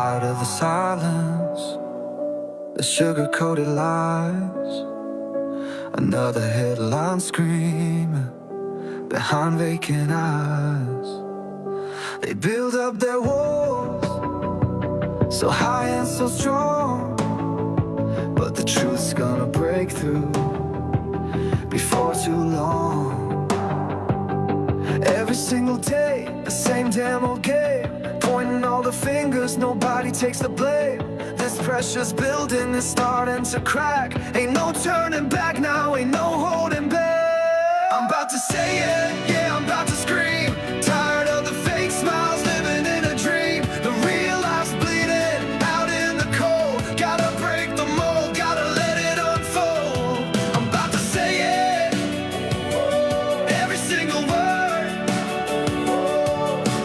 Tired of the silence, the sugar-coated lies. Another headline screaming behind vacant eyes. They build up their walls so high and so strong, but the truth's gonna break through before too long. Every single day, the same damn old game, pointing all the fingers, nobody takes the blame. This pressure's building, it's starting to crack. Ain't no turning back now, ain't no holding back. I'm about to say it, yeah, I'm about to scream. Tired of the fake smiles, living in a dream. The real life's bleeding out in the cold. Gotta break the mold, gotta let it unfold. I'm about to say it, every single word.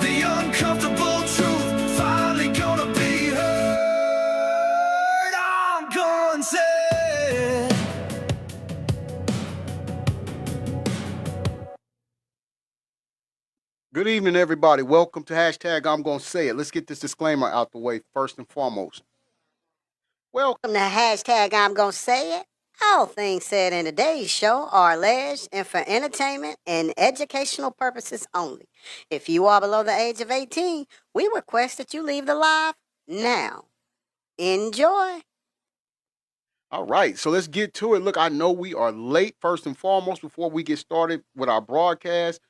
The uncomfortable truth finally gonna be heard. I'm gonna say it. Good evening, everybody. Welcome to hashtag I'm Gonna Say It. Let's get this disclaimer out the way first and foremost. Welcome to hashtag I'm Gonna Say It. All things said in today's show are alleged and for entertainment and educational purposes only. If you are below the age of 18, we request that you leave the live now. Enjoy. All right, so let's get to it. Look, I know we are late. First and foremost, before we get started with our broadcast,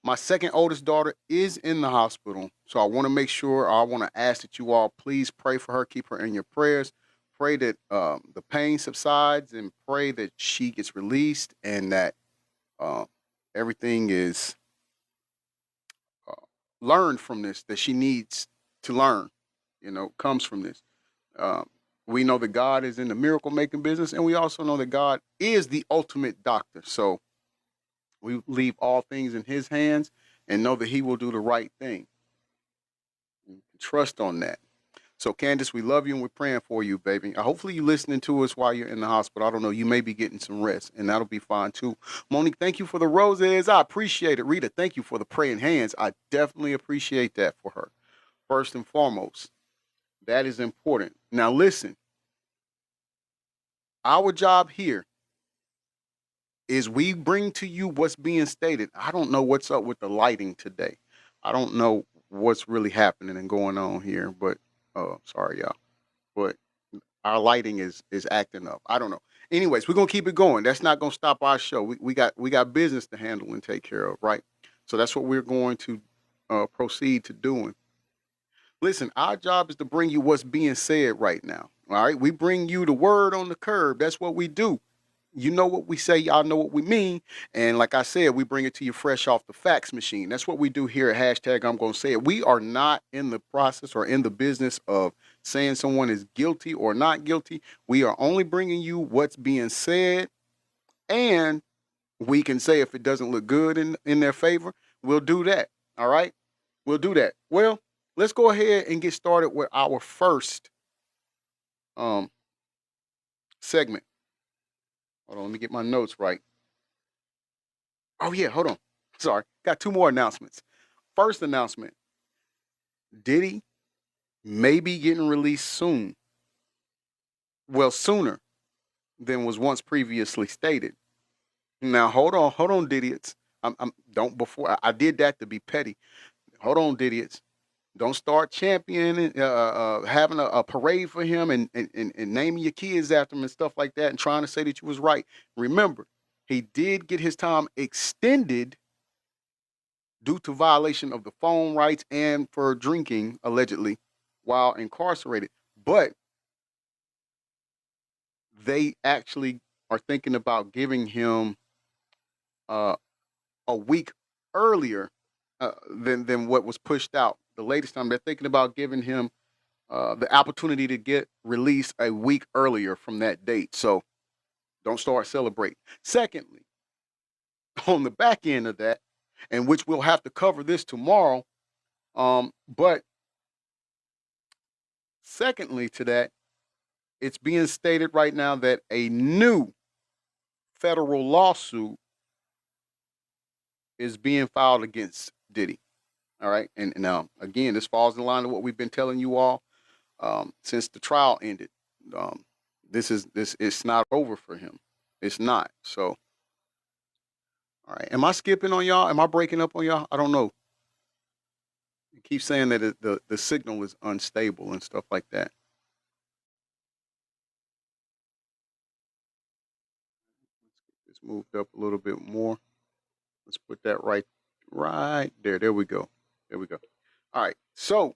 my second oldest daughter is in the hospital. So I want to make sure, I want to ask that you all please pray for her, keep her in your prayers. Pray that the pain subsides and pray that she gets released and that uh, everything is uh, learned from this that she needs to learn, comes from this. Um, we know that God is in the miracle making business, and we also know that God is the ultimate doctor. So we leave all things in His hands and know that He will do the right thing. Trust on that. So, Candace, we love you and we're praying for you, baby. Hopefully, you're listening to us while you're in the hospital. I don't know. You may be getting some rest, and that'll be fine too. Monique, thank you for the roses. I appreciate it. Rita, thank you for the praying hands. I definitely appreciate that for her. First and foremost, that is important. Now, listen, our job here is we bring to you what's being stated. I don't know what's up with the lighting today. I don't know what's really happening and going on here, but sorry, y'all. But our lighting is acting up. I don't know. Anyways, we're gonna keep it going. That's not gonna stop our show. We got business to handle and take care of, right? So that's what we're going to proceed to doing. Listen, our job is to bring you what's being said right now. All right, we bring you the word on the curb. That's what we do. You know what we say, y'all know what we mean. And like I said, we bring it to you fresh off the fax machine. That's what we do here at hashtag I'm Gonna Say It. We are not in the process or in the business of saying someone is guilty or not guilty. We are only bringing you what's being said. And we can say if it doesn't look good in their favor, we'll do that. All right? We'll do that. Well, let's go ahead and get started with our first um, segment. Hold on, let me get my notes right. Oh, yeah, hold on. Sorry. Got two more announcements. First announcement, Diddy may be getting released soon. Well, sooner than was once previously stated. Now, hold on, Didiots. Don't before I did that to be petty. Hold on, Didiots. Don't start championing, having a parade for him and naming your kids after him and stuff like that and trying to say that you was right. Remember, he did get his time extended due to violation of the phone rights and for drinking, allegedly, while incarcerated. But they actually are thinking about giving him uh, a week earlier than what was pushed out. The latest time they're thinking about giving him the opportunity to get released a week earlier from that date. So don't start celebrating. Secondly, on the back end of that, and which we'll have to cover this tomorrow, but secondly to that, it's being stated right now that a new federal lawsuit is being filed against Diddy. All right. And now, again, this falls in line with what we've been telling you all. since the trial ended. This it's not over for him. It's not. So, all right. Am I skipping on y'all? Am I breaking up on y'all? I don't know. You keep saying that the signal is unstable and stuff like that. Let's get this moved up a little bit more. Let's put that right there. There we go. There we go. All right. So,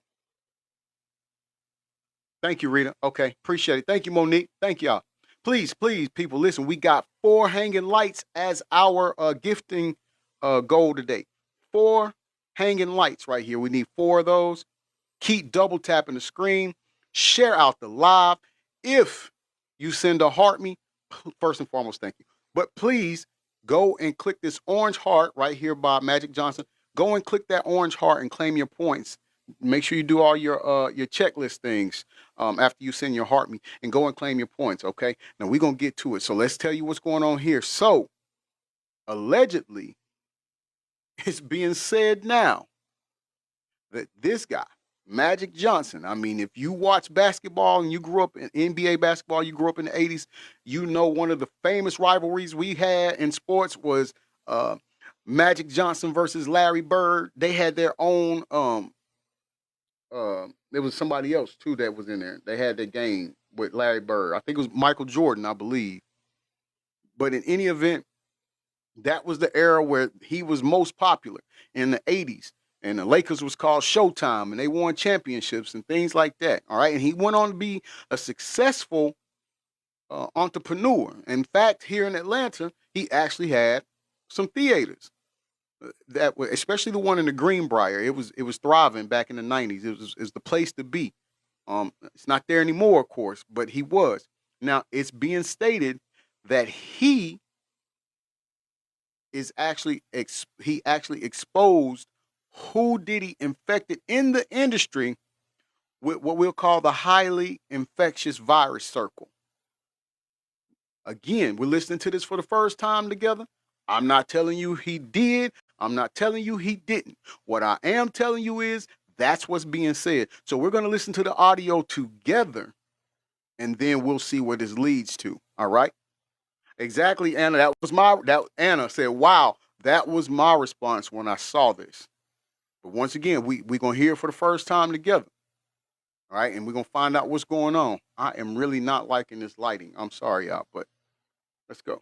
thank you, Rita. Okay, appreciate it. Thank you, Monique. Thank y'all. Please, people, listen. We got 4 hanging lights as our gifting goal today. 4 hanging lights right here. We need 4 of those. Keep double tapping the screen. Share out the live. If you send a heart me, first and foremost, thank you. But please go and click this orange heart right here by Magic Johnson. Go and click that orange heart and claim your points. Make sure you do all your checklist things after you send your heart me, and go and claim your points. Okay. Now we're gonna get to it. So let's tell you what's going on here. So allegedly, it's being said now that this guy, Magic Johnson, I mean, if you watch basketball and you grew up in NBA basketball, you grew up in the 80s, you know one of the famous rivalries we had in sports was Magic Johnson versus Larry Bird. They had their own there was somebody else too that was in there. They had their game with Larry Bird. I think it was Michael Jordan, I believe. But in any event, that was the era where he was most popular in the 80s. And the Lakers was called Showtime, and they won championships and things like that. All right. And he went on to be a successful entrepreneur. In fact, here in Atlanta, he actually had some theaters. That were, especially the one in the Greenbrier, it was thriving back in the 90s. It was the place to be. It's not there anymore, of course, but he was. Now it's being stated that he actually exposed who did he infected in the industry with what we'll call the highly infectious virus circle. Again, we're listening to this for the first time together. I'm not telling you he did. I'm not telling you he didn't. What I am telling you is that's what's being said. So we're going to listen to the audio together, and then we'll see where this leads to. All right? Exactly, Anna. Anna said, wow, that was my response when I saw this. But once again, we're going to hear it for the first time together. All right? And we're going to find out what's going on. I am really not liking this lighting. I'm sorry, y'all, but let's go.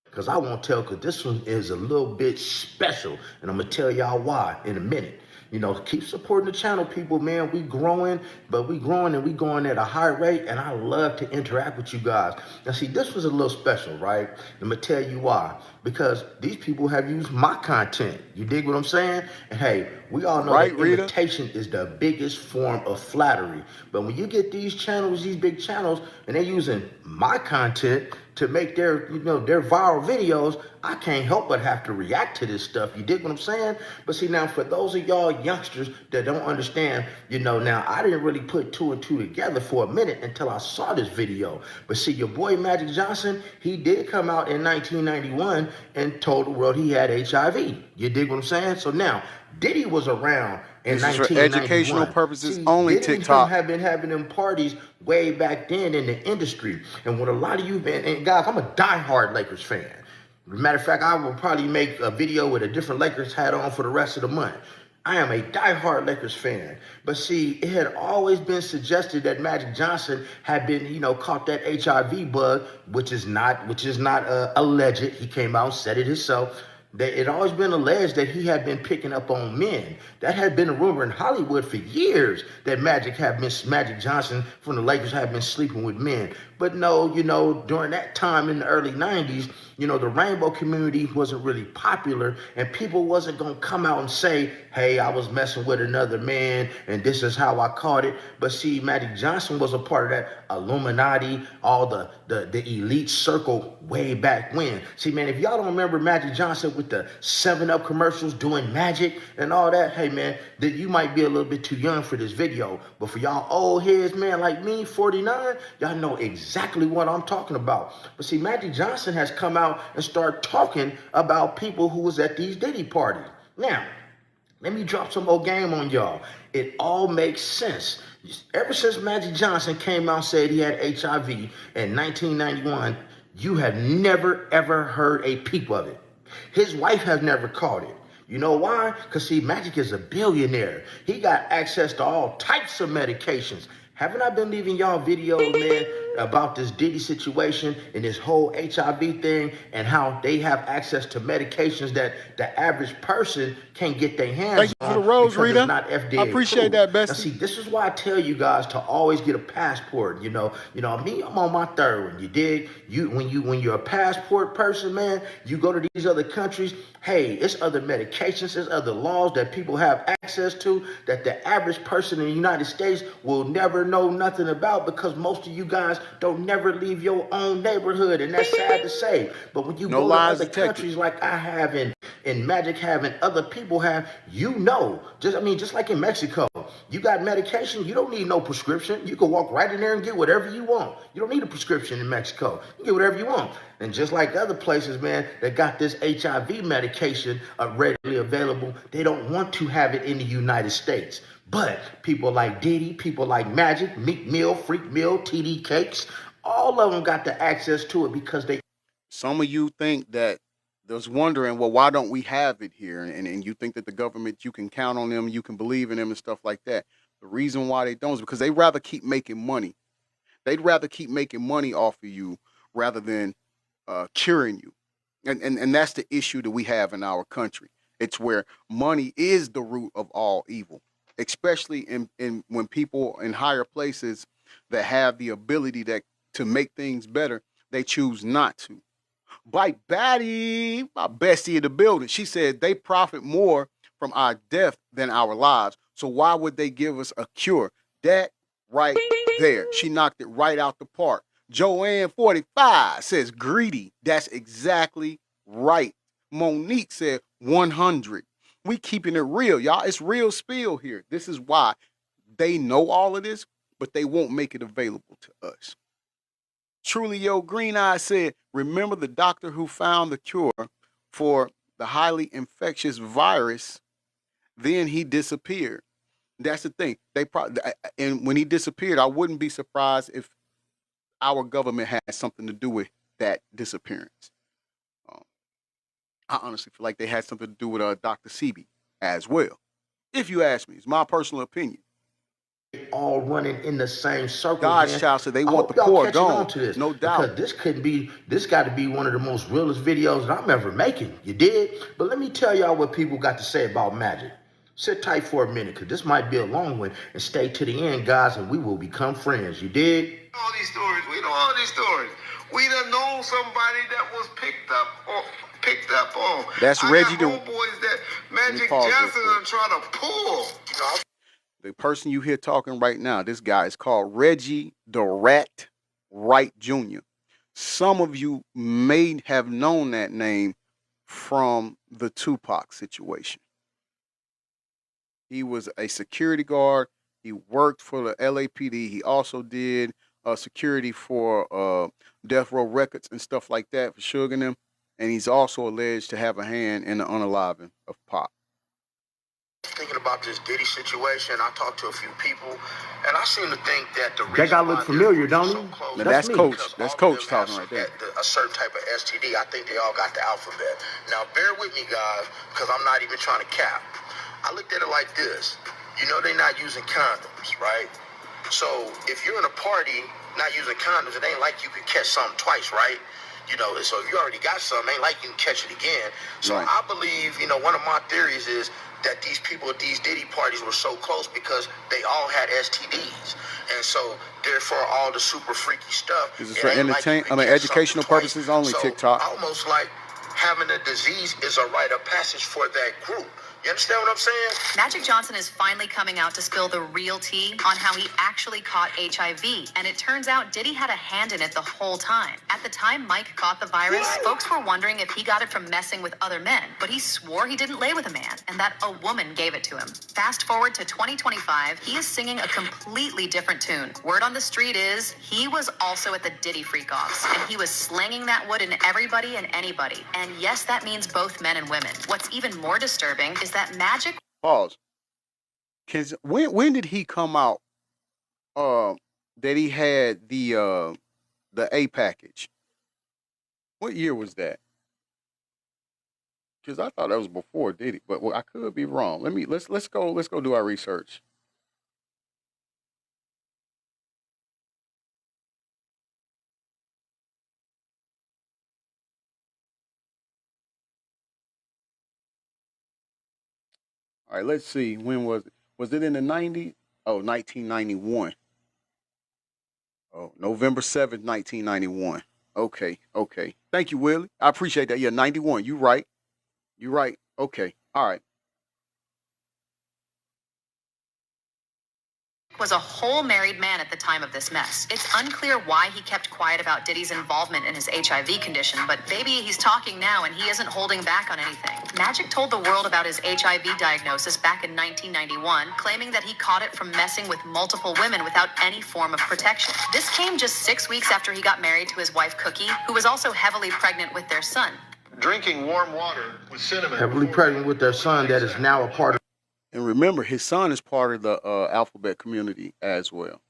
Because I won't tell, because this one is a little bit special. And I'm going to tell y'all why in a minute. You know, keep supporting the channel, people, man. We growing, but we growing and we going at a high rate. And I love to interact with you guys. Now, see, this was a little special, right? I'm going to tell you why. Because these people have used my content. You dig what I'm saying? And hey, we all know that imitation is the biggest form of flattery. But when you get these channels, these big channels, and they're using my content to make their, their viral videos, I can't help but have to react to this stuff. You dig what I'm saying? But see, now for those of y'all youngsters that don't understand, now I didn't really put 2 and 2 together for a minute until I saw this video. But see, your boy Magic Johnson, he did come out in 1991 and told the world he had HIV. You dig what I'm saying? So now, Diddy was around in 1991. For educational purposes only. Diddy TikTok have been having them parties way back then in the industry. And what a lot of you, and guys, I'm a diehard Lakers fan. Matter of fact, I will probably make a video with a different Lakers hat on for the rest of the month. I am a diehard Lakers fan. But see, it had always been suggested that Magic Johnson had been, caught that HIV bug, which is not alleged. He came out and said it himself. That it always been alleged that he had been picking up on men. That had been a rumor in Hollywood for years that Magic Johnson from the Lakers had been sleeping with men. But no, during that time in the early 90s, the rainbow community wasn't really popular, and people wasn't going to come out and say, hey, I was messing with another man and this is how I caught it. But see, Magic Johnson was a part of that Illuminati, all the elite circle way back when. See, man, if y'all don't remember Magic Johnson with the 7-Up commercials doing magic and all that, hey, man, then you might be a little bit too young for this video. But for y'all old heads, man, like me, 49, y'all know exactly what I'm talking about. But see, Magic Johnson has come out and started talking about people who was at these Diddy parties. Now, Let me drop some more game on y'all. It all makes sense. Ever since Magic Johnson came out and said he had HIV in 1991, you have never ever heard a peep of it. His wife has never caught it. You know why? Because see, Magic is a billionaire. He got access to all types of medications. Haven't I been leaving y'all videos, man, about this Diddy situation and this whole HIV thing and how they have access to medications that the average person can't get their hands Thank you on for the rose, because Rita. it's not FDA I appreciate approved. that, Now, Bestie. see, this is why I tell you guys to always get a passport. Me, I'm on my third one. You dig? When you're a passport person, man, you go to these other countries. Hey, it's other medications, it's other laws that people have access to that the average person in the United States will never know nothing about because most of you guys don't never leave your own neighborhood, and that's sad to say. But when you No go to lies other detected. countries like I have and Magic have and other people have, you know, just like in Mexico, you got medication, you don't need no prescription. You can walk right in there and get whatever you want. You don't need a prescription in Mexico. You get whatever you want. And just like other places, man, that got this HIV medication readily available, they don't want to have it in the United States. But people like Diddy, people like Magic, Meek Mill, Freak Mill, TD Cakes, all of them got the access to it because they. Some of you think that there's wondering, well, why don't we have it here? And you think that the government, you can count on them, you can believe in them and stuff like that. The reason why they don't is because they rather keep making money. They'd rather keep making money off of you rather than curing you. And that's the issue that we have in our country. It's where money is the root of all evil, especially in when people in higher places that have the ability to make things better, they choose not to. Bite Batty, my bestie in the building, she said they profit more from our death than our lives. So why would they give us a cure? That right there. She knocked it right out the park. Joanne 45 says greedy. That's exactly right. Monique said 100. We keeping it real, y'all. It's real spill here. This is why they know all of this, but they won't make it available to us. Truly, Yo Green Eye said, remember the doctor who found the cure for the highly infectious virus, then he disappeared. That's the thing. And when he disappeared, I wouldn't be surprised if our government had something to do with that disappearance. I honestly feel like they had something to do with Dr. Sebi as well. If you ask me, it's my personal opinion. All running in the same circle. God's child said they want the poor gone. No doubt. Because this got to be one of the most realest videos that I'm ever making. You did? But let me tell y'all what people got to say about Magic. Sit tight for a minute, because this might be a long one, and stay to the end, guys, and we will become friends. You did? All these stories. We know all these stories. We done know somebody that was picked up on. That's Reggie. I got homeboys that Magic Johnson done try to pull. The person you hear talking right now, this guy is called Reggie the Rat Wright Jr. Some of you may have known that name from the Tupac situation. He was a security guard. He worked for the LAPD. He also did security for Death Row Records and stuff like that for Suge and them. And he's also alleged to have a hand in the unaliving of Pac. Thinking about this Diddy situation, I talked to a few people, and I seem to think that the reason that guy look familiar, don't he? Now that's Coach. That's Coach talking right there. A certain type of STD. I think they all got the alphabet. Now, bear with me, guys, because I'm not even trying to cap. I looked at it like this. You know they're not using condoms, right? So if you're in a party not using condoms, it ain't like you can catch something twice, right? You know, so if you already got something, ain't like you can catch it again. So right. I believe, one of my theories is that these people at these Diddy parties were so close because they all had STDs. And so, therefore, all the super freaky stuff. This is for educational purposes only, so TikTok. Almost like having a disease is a rite of passage for that group. You understand what I'm saying? Magic Johnson is finally coming out to spill the real tea on how he actually caught HIV. And it turns out Diddy had a hand in it the whole time. At the time Mike caught the virus, folks were wondering if he got it from messing with other men. But he swore he didn't lay with a man and that a woman gave it to him. Fast forward to 2025, he is singing a completely different tune. Word on the street is he was also at the Diddy freak-offs. And he was slanging that wood in everybody and anybody. And yes, that means both men and women. What's even more disturbing is that Magic Pause. When did he come out? That he had the A package. What year was that? Because I thought that was before Diddy, but I could be wrong. Let's go do our research. All right, let's see. When was it? Was it in the 90s? Oh, 1991. Oh, November 7th, 1991. Okay, okay. Thank you, Willie. I appreciate that. Yeah, 91. You right. You right. Okay. All right. Was a whole married man at the time of this mess. It's unclear why he kept quiet about Diddy's involvement in his HIV condition, but baby, he's talking now and he isn't holding back on anything. Magic told the world about his HIV diagnosis back in 1991, claiming that he caught it from messing with multiple women without any form of protection. This came just 6 weeks after he got married to his wife Cookie, who was also heavily pregnant with their son. Drinking warm water with cinnamon. Heavily pregnant with their son that is now a part of And remember, his son is part of the alphabet community as well,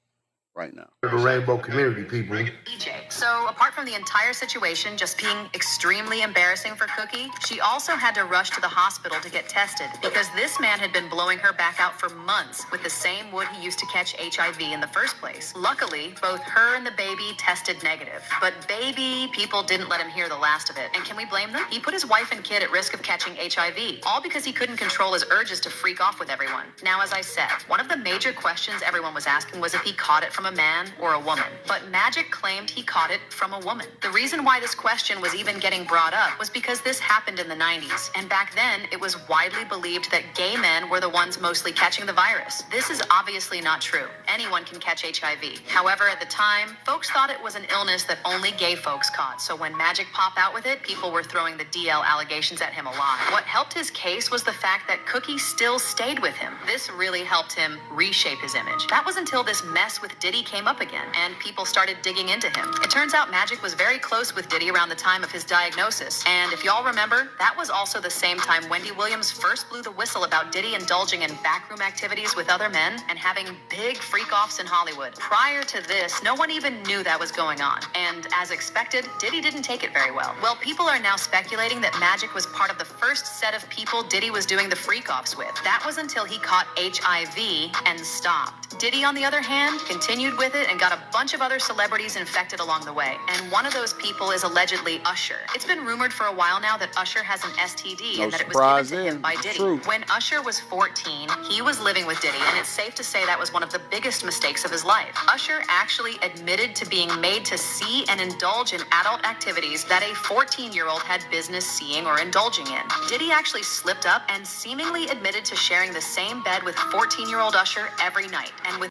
right now. the rainbow community, people. EJ. So, apart from the entire situation just being extremely embarrassing for Cookie, she also had to rush to the hospital to get tested because this man had been blowing her back out for months with the same wood he used to catch HIV in the first place. Luckily, both her and the baby tested negative. But baby, people didn't let him hear the last of it. And can we blame them? He put his wife and kid at risk of catching HIV, all because he couldn't control his urges to freak off with everyone. Now, as I said, one of the major questions everyone was asking was if he caught it from a man or a woman. But Magic claimed he caught it from a woman. The reason why this question was even getting brought up was because this happened in the 90s. And back then, it was widely believed that gay men were the ones mostly catching the virus. This is obviously not true. Anyone can catch HIV. However, at the time, folks thought it was an illness that only gay folks caught. So when Magic popped out with it, people were throwing the DL allegations at him a lot. What helped his case was the fact that Cookie still stayed with him. This really helped him reshape his image. That was until this mess with Diddy came up again, and people started digging into him. It turns out Magic was very close with Diddy around the time of his diagnosis, and if y'all remember, that was also the same time Wendy Williams first blew the whistle about Diddy indulging in backroom activities with other men and having big freak-offs in Hollywood. Prior to this, no one even knew that was going on, and as expected, Diddy didn't take it very well. Well, people are now speculating that Magic was part of the first set of people Diddy was doing the freak-offs with. That was until he caught HIV and stopped. Diddy, on the other hand, continued with it and got a bunch of other celebrities infected along the way. And one of those people is allegedly Usher. It's been rumored for a while now that Usher has an STD No and that it was surprise given to there. him by It's Diddy. true. When Usher was 14, he was living with Diddy, and it's safe to say that was one of the biggest mistakes of his life. Usher actually admitted to being made to see and indulge in adult activities that a 14-year-old had business seeing or indulging in. Diddy actually slipped up and seemingly admitted to sharing the same bed with 14-year-old Usher every night. And with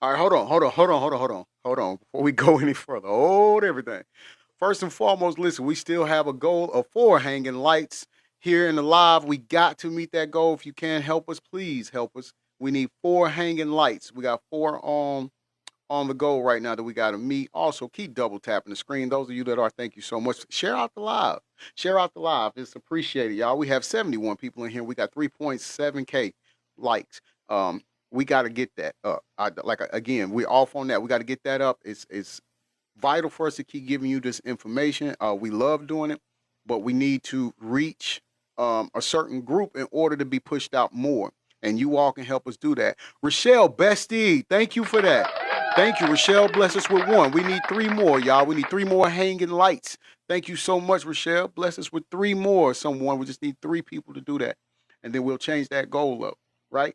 All right, hold on. Before we go any further, hold everything. First and foremost, listen, we still have a goal of 4 hanging lights here in the live. We got to meet that goal. If you can help us, please help us. We need 4 hanging lights. We got 4 on the goal right now that we got to meet. Also, keep double tapping the screen. Those of you that are, thank you so much. Share out the live. Share out the live. It's appreciated, y'all. We have 71 people in here. We got 3.7K likes. We got to get that up. Again, we're off on that. We got to get that up. It's vital for us to keep giving you this information. We love doing it, but we need to reach a certain group in order to be pushed out more. And you all can help us do that. Rochelle, bestie, thank you for that. Thank you, Rochelle. Bless us with 1. We need 3 more, y'all. We need 3 more hanging lights. Thank you so much, Rochelle. Bless us with 3 more. Someone. We just need 3 people to do that, and then we'll change that goal up. Right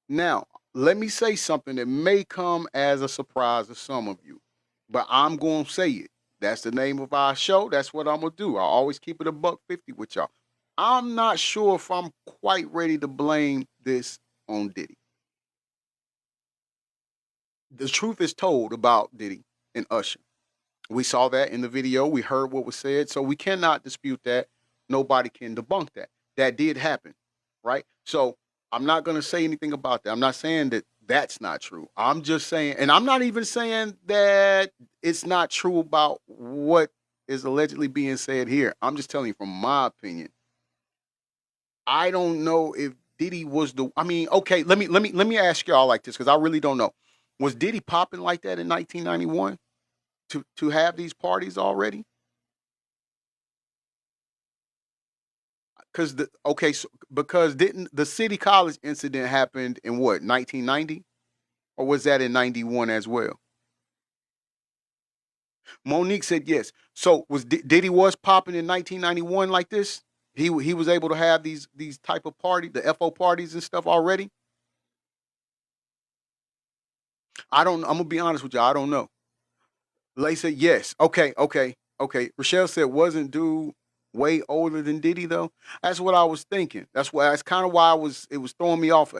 now, let me say something that may come as a surprise to some of you, but I'm going to say it. That's the name of our show. That's what I'm going to do. I always keep it $1.50 with y'all. I'm not sure if I'm quite ready to blame this on Diddy. The truth is told about Diddy and Usher. We saw that in the video. We heard what was said. So we cannot dispute that. Nobody can debunk that. That did happen, right? So I'm not going to say anything about that. I'm not saying that that's not true. I'm just saying, and I'm not even saying that it's not true about what is allegedly being said here. I'm just telling you from my opinion. I don't know if Diddy was the. I mean, okay, let me ask y'all like this because I really don't know. Was Diddy popping like that in 1991 to have these parties already? Because didn't the City College incident happened in what 1990, or was that in 91 as well? Monique said yes. So was Diddy was popping in 1991 like this? He was able to have these type of party, the FO parties and stuff already. I don't. I'm gonna be honest with you. I don't know. Lay said yes. Okay. Rochelle said wasn't dude way older than Diddy though. That's what I was thinking. That's kind of why it was throwing me off,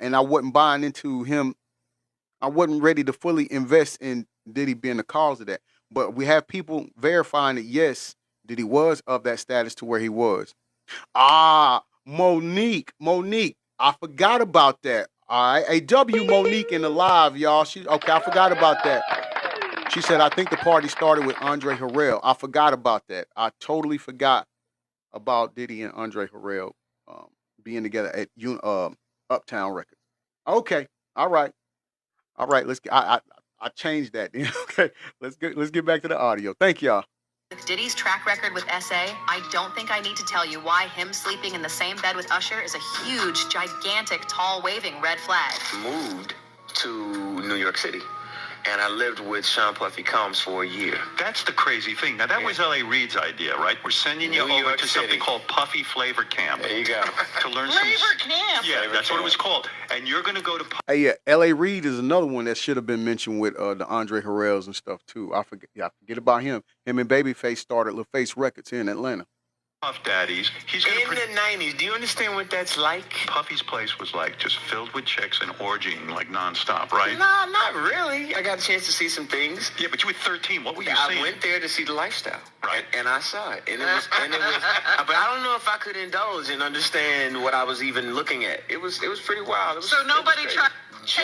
and I wasn't buying into him. I wasn't ready to fully invest in Diddy being the cause of that. But we have people verifying that yes, Diddy was of that status to where he was. Monique, I forgot about that. All right, A.W. Monique in the live, y'all. I forgot about that. She said, I think the party started with Andre Harrell. I forgot about that. I totally forgot about Diddy and Andre Harrell being together at Uptown Records. Okay, all right. Let's get. I changed that. Okay, let's get back to the audio. Thank y'all. With Diddy's track record with SA, I don't think I need to tell you why him sleeping in the same bed with Usher is a huge, gigantic, tall, waving red flag. Moved to New York City, and I lived with Sean Puffy Combs for a year. That's the crazy thing. Now, that was L.A. Reid's idea, right? We're sending you New over York to City. something called Puffy Flavor Camp. There you go. To learn Flavor Camp. Yeah, Flavor that's what it Camp. was called. And you're going to go to Hey, yeah, L.A. Reid is another one that should have been mentioned with the Andre Harrells and stuff too. I forget about him. Him and Babyface started LaFace Records here in Atlanta. Puff Daddies. He's going In the 90s, do you understand what that's like? Puffy's place was like just filled with chicks and orgying like nonstop, right? No, not really. I got a chance to see some things. Yeah, but you were 13. What were you I seeing? went there to see the lifestyle, Right. And I saw it, and it was, but I don't know if I could indulge and understand what I was even looking at. It was pretty wild. It was, So nobody it was tried. crazy.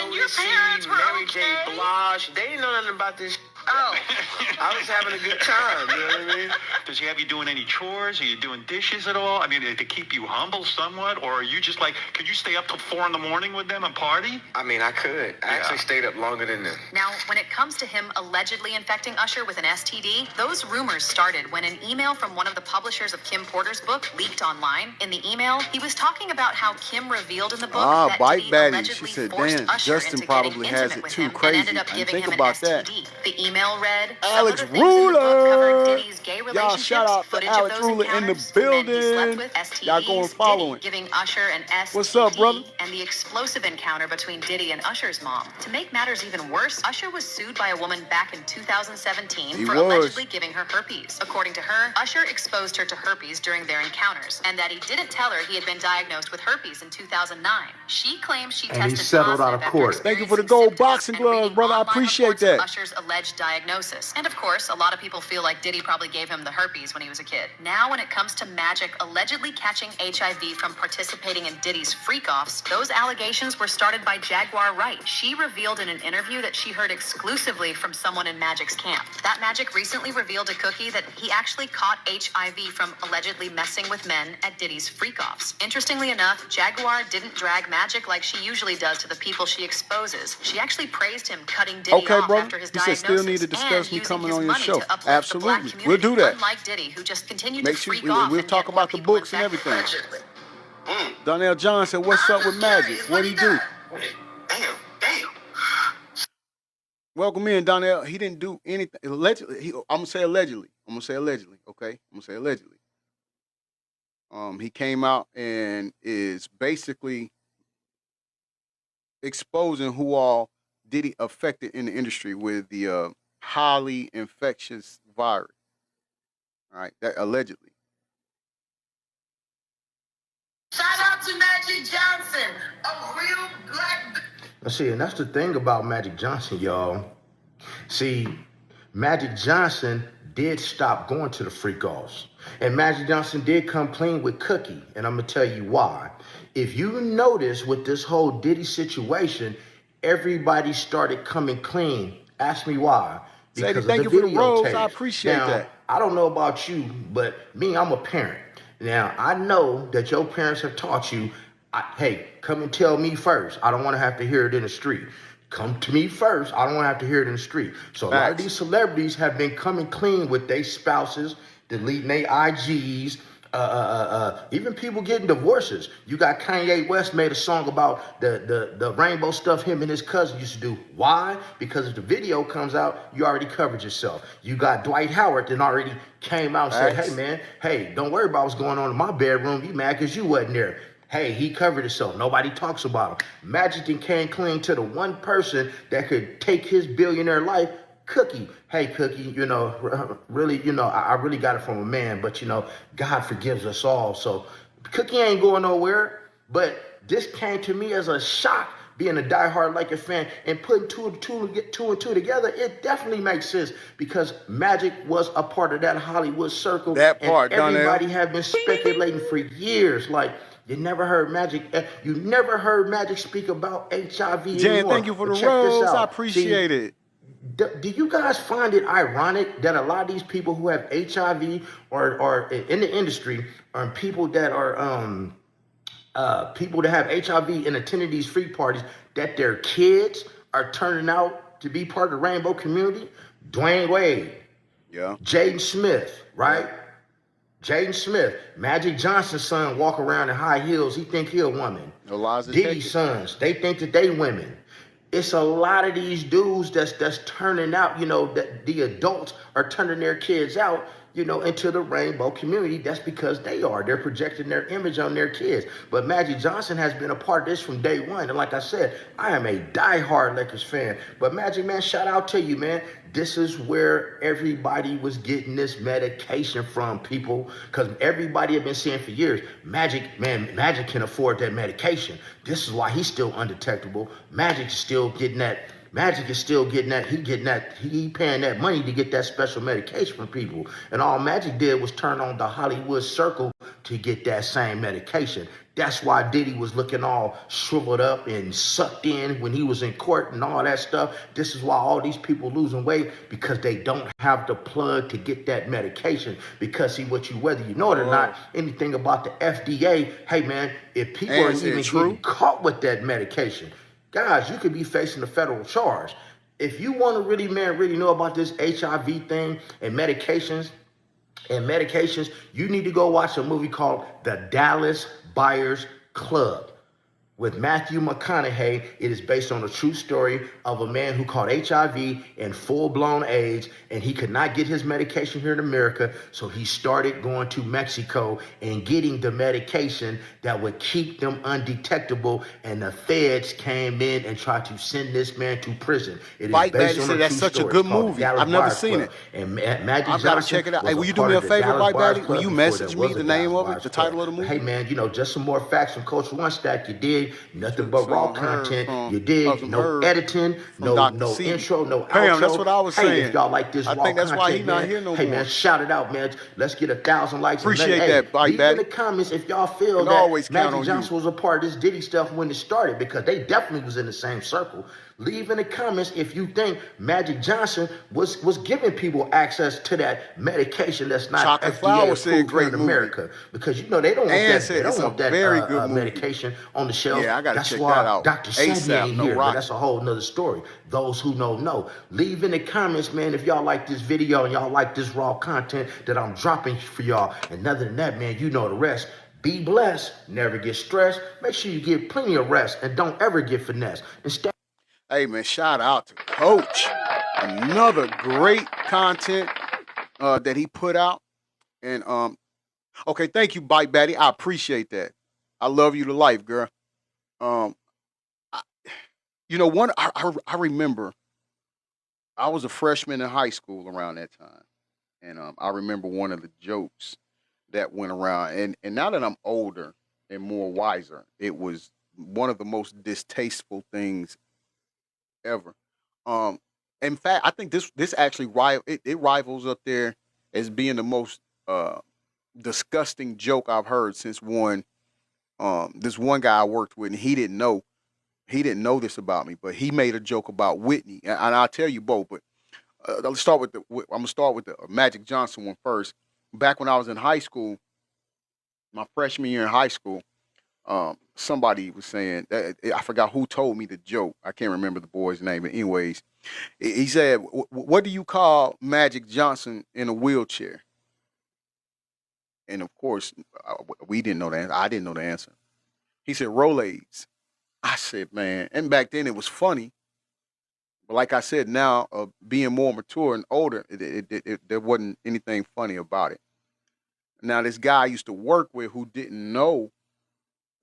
And your Jodeci, parents were Mary okay? J. Blige, they didn't know nothing about this. Oh. I was having a good time. You know what I mean? Does he have you doing any chores? Are you doing dishes at all? I mean, to keep you humble somewhat? Or are you just like, could you stay up till 4 a.m. with them and party? I mean, I could. I actually stayed up longer than them. Now, when it comes to him allegedly infecting Usher with an STD, those rumors started when an email from one of the publishers of Kim Porter's book leaked online. In the email, he was talking about how Kim revealed in the book that Bite Diddy Batty. allegedly She said, forced damn, Usher Justin into probably getting has intimate it with too. him Crazy. and ended up I didn't giving think him an about STD. that. The email read, Alex some other things in the book covered Ruler. Diddy's gay Y'all relationships, shout out to footage Alex of those Ruler in the encounters, the men he slept building. with, STDs, Y'all go and follow Diddy it. giving Usher an STD, What's up, brother? and the explosive encounter between Diddy and Usher's mom. To make matters even worse, Usher was sued by a woman back in 2017 He for was. allegedly giving her herpes. According to her, Usher exposed her to herpes during their encounters, and that he didn't tell her he had been diagnosed with herpes in 2009. She claims she And he tested settled out positive of after court. Thank you for the experiencing gold symptoms boxing and gloves, reading brother. I online appreciate reports of that. Usher's alleged diagnosis. And of course, a lot of people feel like Diddy probably gave him the herpes when he was a kid. Now, when it comes to Magic allegedly catching HIV from participating in Diddy's freak-offs, those allegations were started by Jaguar Wright. She revealed in an interview that she heard exclusively from someone in Magic's camp. That Magic recently revealed to Cookie that he actually caught HIV from allegedly messing with men at Diddy's freak-offs. Interestingly enough, Jaguar didn't drag Magic like she usually does to the people she exposes. She actually praised him cutting Diddy Okay, off brother. after his You said diagnosis still need to discuss and me using coming his on your money show. to uplift the black Absolutely. community. We'll do that. Unlike Diddy, who just continued Make to sure freak off we'll and talk get more about the people books and infected. everything. Donnell John said, "What's up with Magic? What do he do?" Damn. Welcome in, Donnell. He didn't do anything. Allegedly, I'm gonna say allegedly. Okay, I'm gonna say allegedly. He came out and is basically exposing who all Diddy affected in the industry with the highly infectious virus. All right, that allegedly. Shout out to Magic Johnson, a real black. Now, see, and that's the thing about Magic Johnson, y'all. See, Magic Johnson did stop going to the freak-offs. And Magic Johnson did come clean with Cookie. And I'm going to tell you why. If you notice with this whole Diddy situation, everybody started coming clean. Ask me why. Sadie, Because thank of you the for the rose. I videotapes. appreciate Now, that. I don't know about you, but me, I'm a parent. Now, I know that your parents have taught you, hey, come and tell me first. I don't want to have to hear it in the street. Come to me first. I don't want to have to hear it in the street. So a lot of Facts. these celebrities have been coming clean with their spouses, deleting their IGs, even people getting divorces. You got Kanye West made a song about the rainbow stuff him and his cousin used to do. Why? Because if the video comes out, you already covered yourself. You got Dwight Howard that already came out and said, Facts. hey man, hey, don't worry about what's going on in my bedroom. You mad because you wasn't there. Hey, he covered himself. Nobody talks about him. Magic then came clean to the one person that could take his billionaire life, Cookie. Hey, Cookie, you know, really, you know, I really got it from a man, but, you know, God forgives us all. So Cookie ain't going nowhere. But this came to me as a shock, being a diehard Lakers fan, and putting two and two together. It definitely makes sense because Magic was a part of that Hollywood circle. That part, and Donnell. everybody had been speculating for years. Like, you never heard Magic. You never heard Magic speak about HIV Jan, anymore. thank you for But the check this rose. out. I appreciate it. Do you guys find it ironic that a lot of these people who have HIV or in the industry are people that are people that have HIV and attending these free parties, that their kids are turning out to be part of the rainbow community? Dwayne Wade, Yeah. Jaden Smith, right? Jaden Smith, Magic Johnson's son walk around in high heels. He think he a woman. Eliza Diddy's Tackett. sons, they think that they women. It's a lot of these dudes that's turning out, you know, that the adults are turning their kids out, you know, into the rainbow community. That's because they're projecting their image on their kids. But Magic Johnson has been a part of this from day one. And like I said, I am a diehard Lakers fan. But Magic, man, shout out to you, man. This is where everybody was getting this medication from, people, because everybody had been saying for years, Magic can afford that medication. This is why he's still undetectable. Magic is still getting that. He paying that money to get that special medication from people. And all Magic did was turn on the Hollywood circle to get that same medication. That's why Diddy was looking all shriveled up and sucked in when he was in court and all that stuff. This is why all these people losing weight, because they don't have the plug to get that medication. Because see, whether you know it or not, anything about the FDA, hey man, if people And are is it even true? getting caught with that medication, guys, you could be facing a federal charge. If you want to really know about this HIV thing and medications, you need to go watch a movie called The Dallas Buyers Club with Matthew McConaughey. It is based on a true story of a man who caught HIV and full-blown AIDS, and he could not get his medication here in America, so he started going to Mexico and getting the medication that would keep them undetectable, and the feds came in and tried to send this man to prison. It is Mike based Batty on said a that's true such a story. good It's called movie. Dallas I've never Buyers seen Club. it. And Magic I've got to Johnson check it out. was Hey, will you do part me a of the favor, Dallas Mike Buyers Batty? Will Club you before message there me was a the name Dallas of it, Buyers the Club. title of the movie? Hey man, you know, just some more facts from Coach One Stack. You dig? Nothing but Some raw heard content. from- You dig? some No heard editing, from Dr. no C. intro, no Bam, outro. that's what I was hey, saying. if y'all like this I raw think that's content, why he not man, here no hey more. man, shout it out, man. Let's get 1,000 likes. Appreciate and that, Mike leave in Batty. the comments if y'all feel Can that always count Magic on Johnson you. was a part of this Diddy stuff when it started, because they definitely was in the same circle. Leave in the comments if you think Magic Johnson was giving people access to that medication that's not Chocolate FDA Flower said approved here great in movie. America, because you know they don't want And that. said They don't it's a want that very good movie. medication on the shelf. Yeah, I gotta That's check why that out. Dr. ASAP, Sandy ain't no here, but rocket. that's a whole nother story. Those who know. Leave in the comments, man, if y'all like this video and y'all like this raw content that I'm dropping for y'all. And other than that, man, you know the rest. Be blessed. Never get stressed. Make sure you get plenty of rest and don't ever get finessed. Instead. Hey man, shout out to Coach. Another great content that he put out. And okay, thank you, Bike Batty. I appreciate that. I love you to life, girl. I, I remember I was a freshman in high school around that time. And I remember one of the jokes that went around. And now that I'm older and more wiser, it was one of the most distasteful things ever. In fact, I think this actually it rivals up there as being the most disgusting joke I've heard since this one guy I worked with, and he didn't know this about me, but he made a joke about Whitney, and I'll tell you both. But let's start with I'm gonna start with the Magic Johnson one first. Back when I was in high school, my freshman year in high school, somebody was saying, I forgot who told me the joke. I can't remember the boy's name, but anyways, he said, "What do you call Magic Johnson in a wheelchair?" And of course, we didn't know the answer. I didn't know the answer. He said, "Rolaids." I said, "Man," and back then it was funny. But like I said, now being more mature and older, there wasn't anything funny about it. Now, this guy I used to work with who didn't know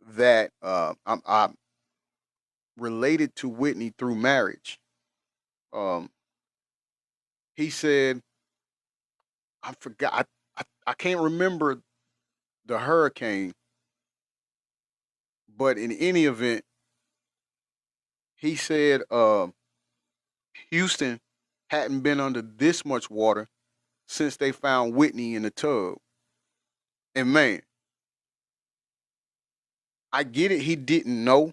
that I'm related to Whitney through marriage. He said, I forgot, I can't remember the hurricane, but in any event, he said Houston hadn't been under this much water since they found Whitney in the tub. And man, I get it, he didn't know.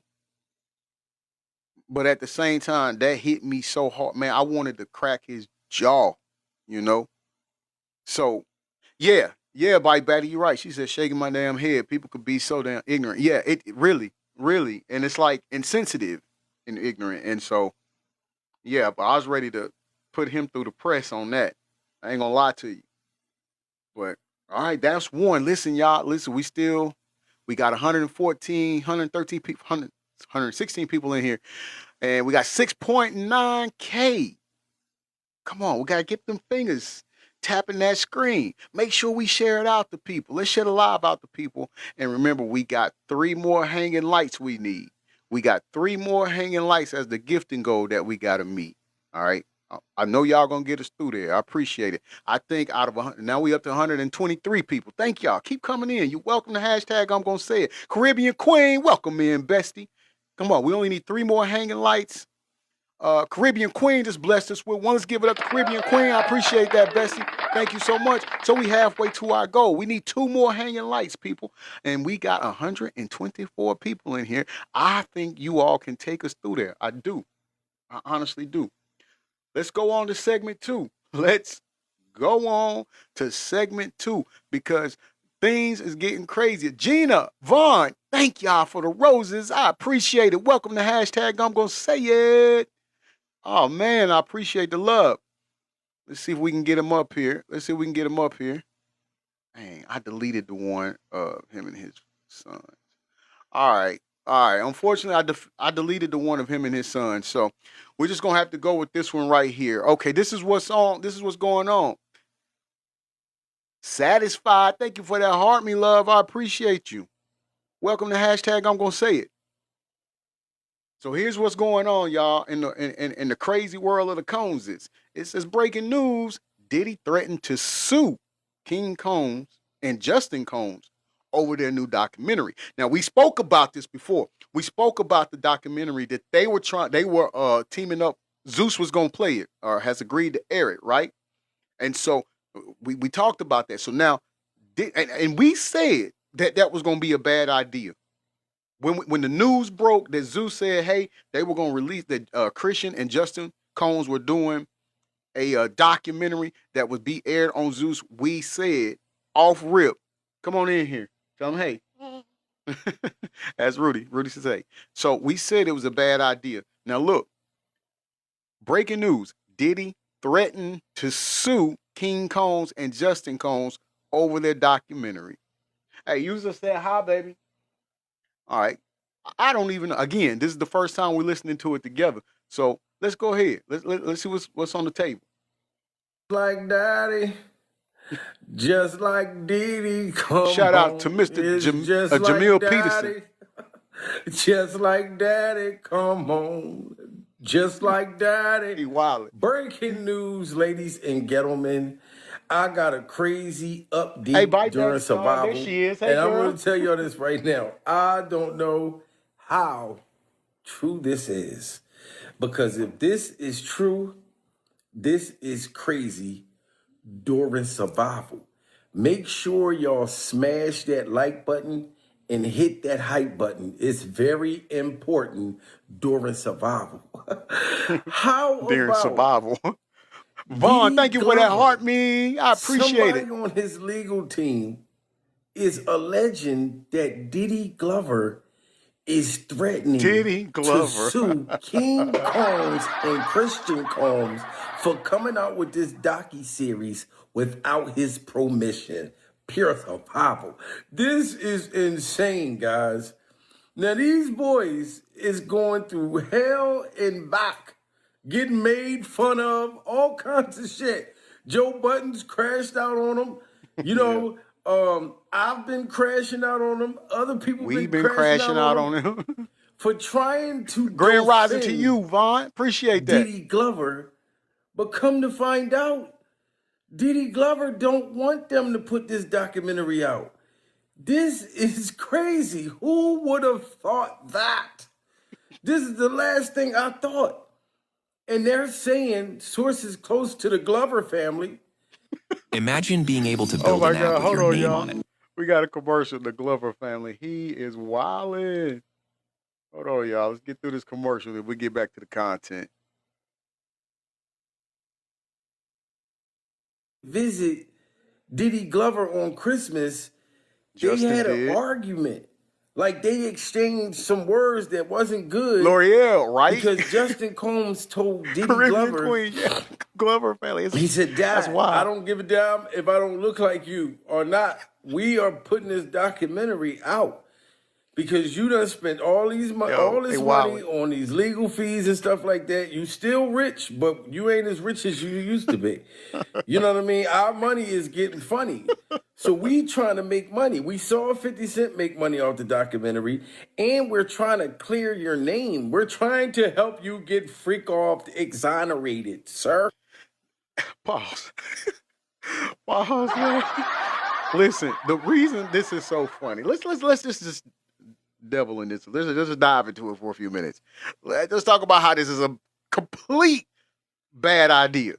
But at the same time, that hit me so hard. Man, I wanted to crack his jaw, you know? So, yeah, Bite Batty, you're right. She said, shaking my damn head. People could be so damn ignorant. Yeah, it really, really. And it's like insensitive and ignorant. And so, yeah, but I was ready to put him through the press on that. I ain't gonna lie to you. But, all right, that's one. Listen, y'all, we got 114, 113 people, 116 people in here. And we got 6.9K. Come on, we got to get them fingers tapping that screen. Make sure we share it out to people. Let's share the live out to people. And remember, we got 3 more hanging lights we need. We got 3 more hanging lights as the gifting goal that we got to meet. All right. I know y'all going to get us through there. I appreciate it. I think out of 100, now we up to 123 people. Thank y'all. Keep coming in. You're welcome to hashtag I'm going to say it. Caribbean Queen, welcome in, bestie. Come on, we only need 3 more hanging lights. Caribbean Queen just blessed us with one. Let's give it up to Caribbean Queen. I appreciate that, Bessie. Thank you so much. So we halfway to our goal. We need 2 more hanging lights, people. And we got 124 people in here. I think you all can take us through there. I do. I honestly do. Let's go on to segment 2. Let's go on to segment 2 because things is getting crazy. Gina, Vaughn, thank y'all for the roses. I appreciate it. Welcome to hashtag I'm going to say it. Oh, man, I appreciate the love. Let's see if we can get him up here. Dang, I deleted the one of him and his sons. All right. Unfortunately, I deleted the one of him and his son. So we're just going to have to go with this one right here. Okay, this is what's on. This is what's going on. Satisfied. Thank you for that heart, me love. I appreciate you. Welcome to hashtag I'm going to say it. So here's what's going on, y'all, in the crazy world of the Coneses. It says breaking news, Diddy threatened to sue King Combs and Justin Combs over their new documentary. Now, we spoke about this before. We spoke about the documentary that they were teaming up. Zeus was going to play it or has agreed to air it, right? And so we talked about that. So now, and we said that was going to be a bad idea. When the news broke that Zeus said, hey, they were going to release that Christian and Justin Combs were doing a documentary that would be aired on Zeus, we said off rip, come on in here. Tell them, hey. That's Rudy. Rudy says, hey. So we said it was a bad idea. Now look, breaking news, Diddy threatened to sue King Combs and Justin Combs over their documentary. Hey, you just said hi, baby. All right. I don't even, again, this is the first time we're listening to it together. So let's go ahead. Let's see what's on the table. Like Daddy, just like Diddy. Shout out to Mr. Jamil Peterson. Just like Daddy, come on. Just like Daddy. He wildin'. Breaking news, ladies and gentlemen. I got a crazy update during survival. There she is. Hey, and girl. I'm going to tell y'all this right now. I don't know how true this is. Because if this is true, this is crazy during survival. Make sure y'all smash that like button and hit that hype button. It's very important during survival. How during about survival? Vaughn, thank you for that heart, me. I appreciate Somebody on his legal team is alleging that Diddy Glover is threatening Diddy to Glover. sue King Combs and Christian Combs for coming out with this docu-series without his permission. Pure survival. This is insane, guys. Now these boys is going through hell and back, getting made fun of, all kinds of shit. Joe Budden's crashed out on them. You Yeah. know, I've been crashing out on them. Other people We've been been crashing crashing out out on them on him. for trying to Grand rising to defend you, Vaughn. Appreciate that. Diddy Glover. But come to find out, Diddy Glover don't want them to put this documentary out. This is crazy. Who would have thought that? This is the last thing I thought. And they're saying, sources close to the Glover family. Imagine being able to Oh build my an app God. with Hold your on, name y'all. on it. We got a commercial. The Glover family. He is wildin'. Hold on, y'all. Let's get through this commercial and we get back to the content. Visit Diddy Glover on Christmas. They Justin had an did. argument. Like they exchanged some words that wasn't good. L'Oreal, right? Because Justin Combs told Diddy Caribbean Glover, Queen. Yeah. Glover family. he said, That's Dad, wild. I don't give a damn if I don't look like you or not. We are putting this documentary out because you done spent all this Yo, money they wildin'. on these legal fees and stuff like that. You still rich, but you ain't as rich as you used to be. You know what I mean? Our money is getting funny. So we trying to make money. We saw 50 Cent make money off the documentary, and we're trying to clear your name. We're trying to help you get freak off exonerated, sir. Pause. Pause, man. Listen, the reason this is so funny. Let's just devil in this. Let's just dive into it for a few minutes. Let's talk about how this is a complete bad idea.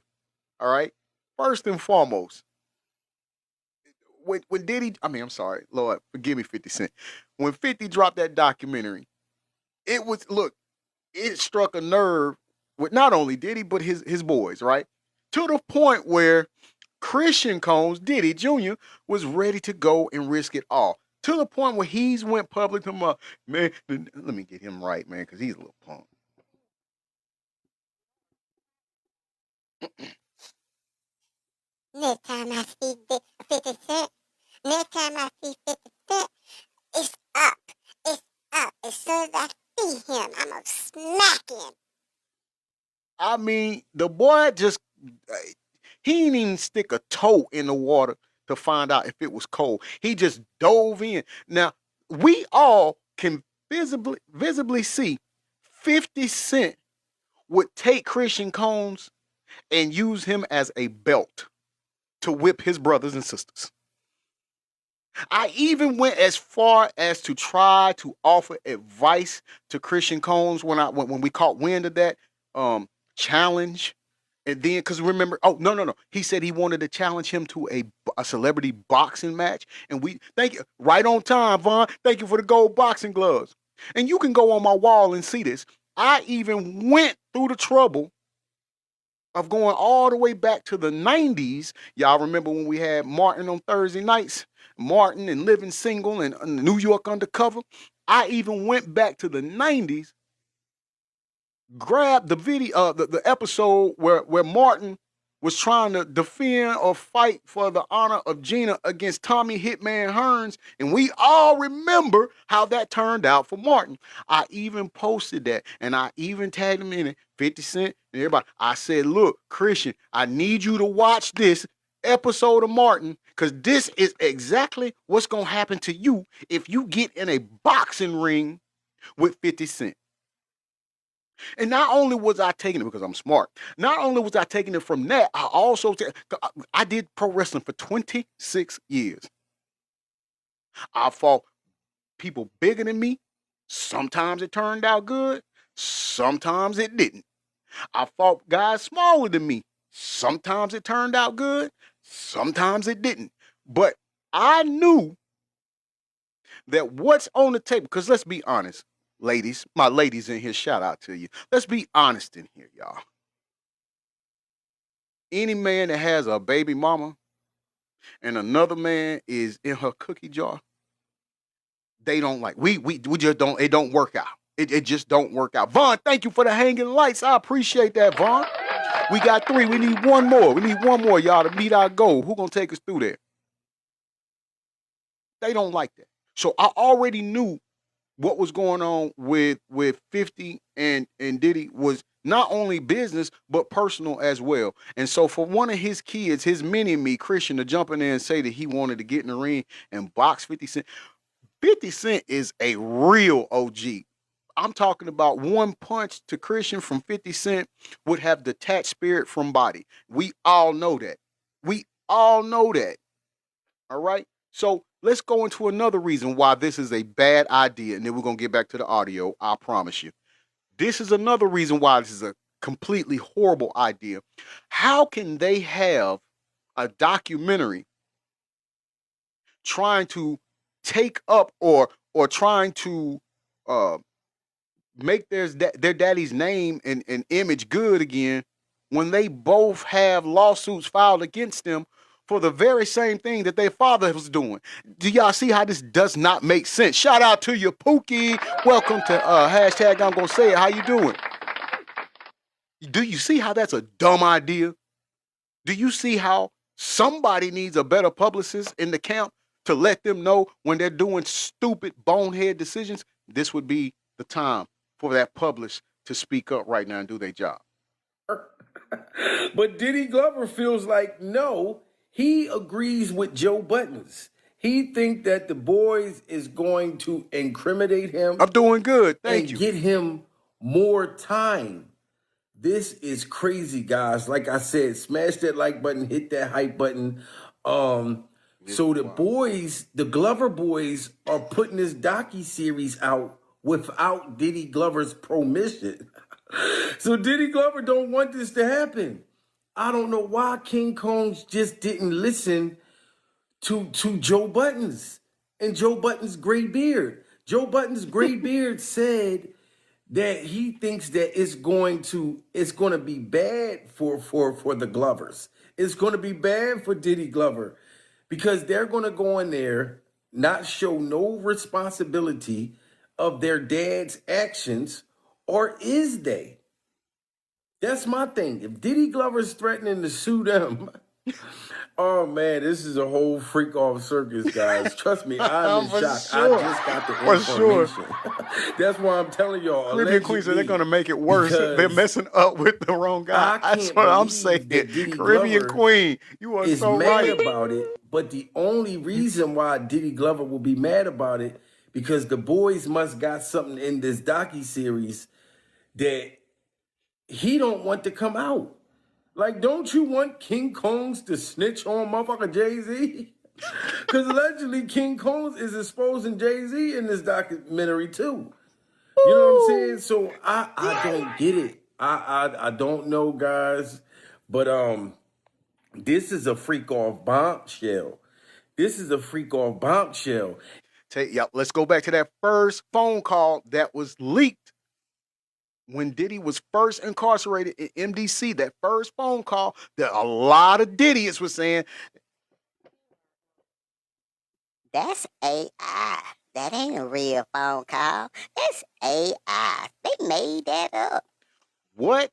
All right. First and foremost, when Diddy, I'm sorry, Lord, forgive me, 50 Cent. When 50 dropped that documentary, it was it struck a nerve with not only Diddy but his boys, right? To the point where Christian Combs, Diddy Jr., was ready to go and risk it all. To the point where he's went public to man, let me get him right, man, because he's a little punk. Next time I see 50 Cent, next time I see 50 Cent, it's up. It's up. As soon as I see him, I'm going to smack him. I mean, the boy just, he didn't even stick a toe in the water to find out if it was cold. He just dove in. Now, we all can visibly see 50 Cent would take Christian Combs and use him as a belt to whip his brothers and sisters. I even went as far as to try to offer advice to Christian Combs when we caught wind of that challenge. And then, because remember, no. He said he wanted to challenge him to a celebrity boxing match. And thank you, right on time, Vaughn. Thank you for the gold boxing gloves. And you can go on my wall and see this. I even went through the trouble of going all the way back to the 90s. Y'all remember when we had Martin on Thursday nights? Martin and Living Single and New York Undercover. I even went back to the 90s, grabbed the video, the episode where Martin was trying to defend or fight for the honor of Gina against Tommy Hitman Hearns, and we all remember how that turned out for Martin. I even posted that, and I even tagged him in it, 50 Cent and everybody. I said, look, Christian, I need you to watch this episode of Martin, because this is exactly what's going to happen to you if you get in a boxing ring with 50 Cent. And not only was I taking it because I'm smart, not only was I taking it from that, I also I did pro wrestling for 26 years. I fought people bigger than me. Sometimes it turned out good. Sometimes it didn't. I fought guys smaller than me. Sometimes it turned out good. Sometimes it didn't. But I knew that what's on the table, because let's be honest, ladies, my ladies in here, shout out to you. Let's be honest in here, y'all. Any man that has a baby mama and another man is in her cookie jar, They don't like. We just don't. It don't work out. It just don't work out. Vaughn, thank you for the hanging lights. I appreciate that, Vaughn. We got 3. We need one more. We need one more, y'all, to meet our goal. Who gonna take us through there? They don't like that. So I already knew what was going on with 50 and Diddy was not only business but personal as well. And so for one of his kids, his mini-me, Christian, to jump in there and say that he wanted to get in the ring and box 50 Cent. 50 Cent is a real OG. I'm talking about one punch to Christian from 50 Cent would have detached spirit from body. We all know that. We all know that. All right? So let's go into another reason why this is a bad idea, and then we're going to get back to the audio, I promise you. This is another reason why this is a completely horrible idea. How can they have a documentary trying to take up or trying to make their daddy's name and image good again when they both have lawsuits filed against them for the very same thing that their father was doing? Do y'all see how this does not make sense? Shout out to you, Pookie. Welcome to hashtag I'm gonna say it. How you doing? Do you see how that's a dumb idea? Do you see how somebody needs a better publicist in the camp to let them know when they're doing stupid bonehead decisions? This would be the time for that publisher to speak up right now and do their job. But Diddy Glover feels like, no, he agrees with Joe Buttons. He thinks that the boys is going to incriminate him. I'm doing good. Thank you. And get him more time. This is crazy, guys. Like I said, smash that like button, hit that hype button. So the boys, the Glover boys, are putting this docu-series out without Diddy Glover's permission. So Diddy Glover don't want this to happen. I don't know why King Combs just didn't listen to Joe Buttons and Joe Buttons' gray beard. Joe Buttons' gray beard said that he thinks that it's going to be bad for the Glovers. It's going to be bad for Diddy Glover because they're going to go in there, not show no responsibility of their dad's actions, or is they? That's my thing. If Diddy Glover's threatening to sue them, oh man, this is a whole freak off circus, guys. Trust me, I'm in shock. Sure. I just got the For information. That's why I'm telling y'all. Caribbean Queen said they're going to make it worse. because They're messing up with the wrong guy. I That's can't what I'm believe saying. that Diddy Caribbean Glover Queen, you are is so mad right. about it, but the only reason why Diddy Glover will be mad about it because the boys must got something in this docu-series that he don't want to come out. Like, don't you want King Combs to snitch on motherfucker Jay-Z? Because allegedly King Combs is exposing Jay-Z in this documentary too. You know what I'm saying? So I don't get it. I don't know, guys. But this is a freak off bombshell. This is a freak off bombshell. Let's go back to that first phone call that was leaked when Diddy was first incarcerated in MDC. That first phone call that a lot of Diddy's was saying, That's AI. That ain't a real phone call. That's AI. They made that up. what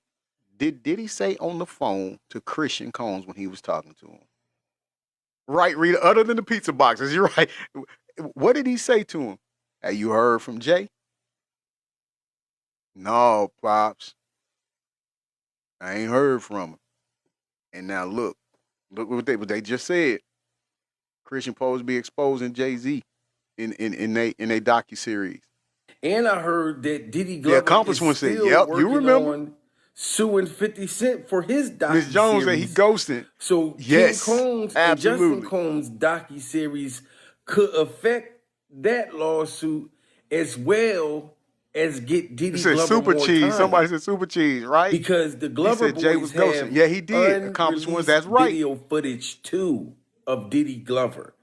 did Diddy say on the phone to Christian Combs when he was talking to him? Right, Rita, other than the pizza boxes, you're right. What did he say to him? Hey, you heard from Jay? No, Pops. I ain't heard from him. And now look what they just said. Christian supposed to be exposing Jay-Z in a docu-series. And I heard that Diddy Glover accomplice is one said, still yep, you working remember? on suing 50 Cent for his docu-series. Ms. Jones said he ghosted. So Yes, King Combs absolutely. and Justin Combs docu-series could affect that lawsuit as well as get Diddy He said Glover super more cheese. time. Somebody said super cheese, right? Because the Glover said Jay boys was ghosting. have Yeah, he did. Accomplice ones, that's unreleased right. video footage too of Diddy Glover.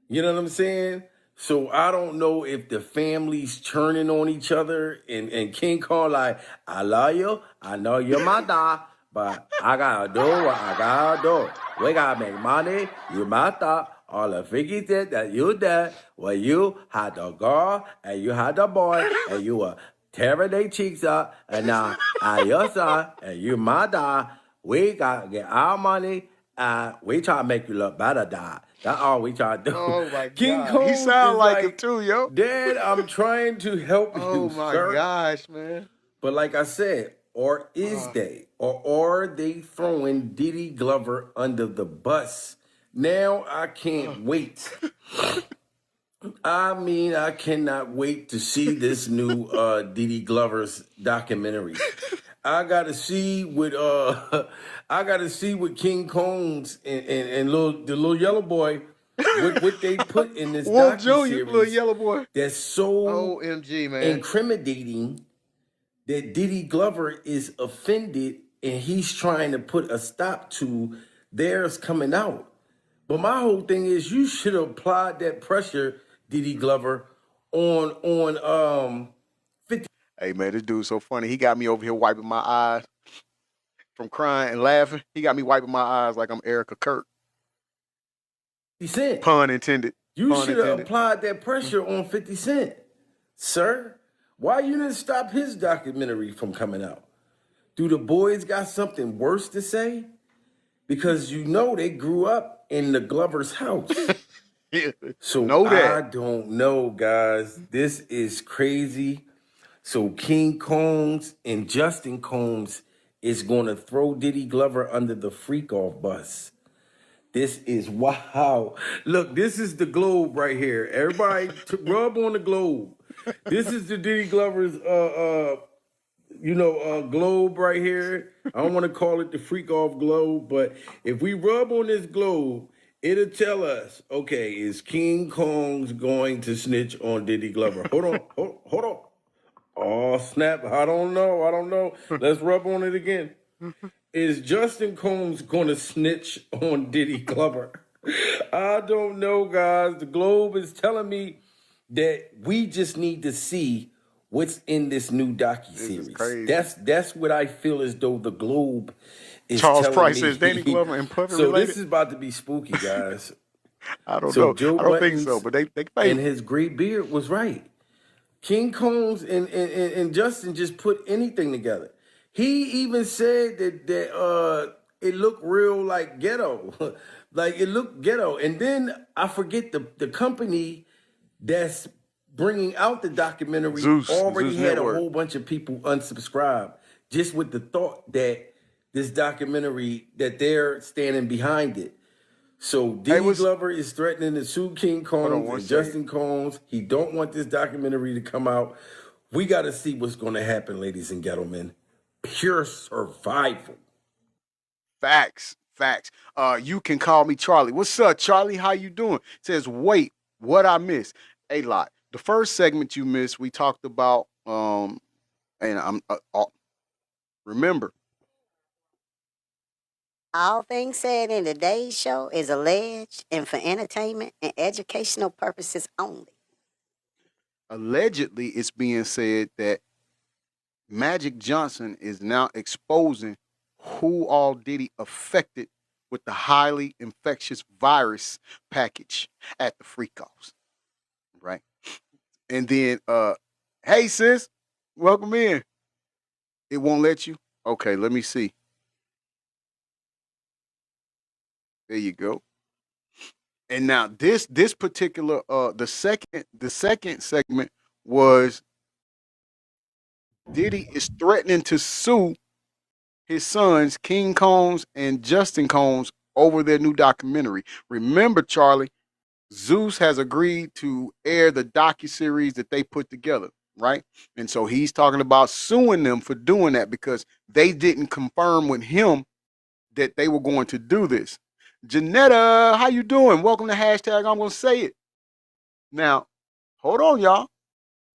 You know what I'm saying? So I don't know if the families churning on each other and King Kong like, I love you, I know you're my dog, but I gotta do what I gotta do. We gotta make money, you my dog. All the 50 Cent that you did when you had the girl and you had the boy and you were tearing their cheeks up, and now I your son and you my dad, we got to get our money and we try to make you look better, dad. That's all we try to do. Oh my King God. Kong He sound is like him too, yo. Dad, I'm trying to help Oh you, my sir. gosh, man. But like I said, or is they, or are they throwing Diddy Glover under the bus? Now I can't wait. I mean, I cannot wait to see this new Diddy Glover's documentary. I gotta see what King Combs and the little yellow boy what they put in this Wolf docu-series Jr., little yellow boy. that's so OMG, man. incriminating that Diddy Glover is offended and he's trying to put a stop to theirs coming out. But my whole thing is you should have applied that pressure, Diddy Glover, on 50. Hey, man, this dude's so funny. He got me over here wiping my eyes from crying and laughing. He got me wiping my eyes like I'm Erica Kirk. Cent. Pun intended. You Pun should have intended. applied that pressure on 50 Cent, sir. Why you didn't stop his documentary from coming out? Do the boys got something worse to say? Because you know they grew up in the Glover's house. Yeah. So Know that. I don't know, guys. This is crazy. So King Combs and Justin Combs is going to throw Diddy Glover under the freak off bus. This is wow. Look, this is the globe right here. Everybody rub on the globe. This is the Diddy Glover's globe right here. I don't want to call it the freak off globe, but if we rub on this globe, it'll tell us, okay, is King Kong's going to snitch on Diddy Glover? Hold on. Oh, snap. I don't know. Let's rub on it again. Is Justin Combs going to snitch on Diddy Glover? I don't know, guys. The Globe is telling me that we just need to see what's in this new docuseries. That's what I feel as though the Globe is Charles telling Price me. says Danny Glover and Puffy So related. this is about to be spooky, guys. I don't So know. Joe I don't think Buttons so, but they and paid. his great beard was right. King Combs and Justin just put anything together. He even said that it looked real like ghetto. Like it looked ghetto. And then I forget the company that's bringing out the documentary already Zeus had Network. a whole bunch of people unsubscribe just with the thought that this documentary, that they're standing behind it. So Diddy Glover is threatening to sue King Combs and Justin Combs. He don't want this documentary to come out. We got to see what's going to happen, ladies and gentlemen. Pure survival. Facts. You can call me Charlie. What's up, Charlie? How you doing? Says, wait, what I missed? A lot. The first segment you missed, we talked about, and I'm remember. All things said in today's show is alleged and for entertainment and educational purposes only. Allegedly, it's being said that Magic Johnson is now exposing who all Diddy affected with the highly infectious virus package at the freak-offs, right? And then, hey sis, welcome in. It won't let you? Okay, let me see. There you go. And now this particular the second segment was Diddy is threatening to sue his sons King Combs and Justin Combs over their new documentary. Remember, Charlie, Zeus has agreed to air the docuseries that they put together, right? And so he's talking about suing them for doing that because they didn't confirm with him that they were going to do this. Janetta, how you doing? Welcome to hashtag I'm gonna say it. Now, hold on, y'all.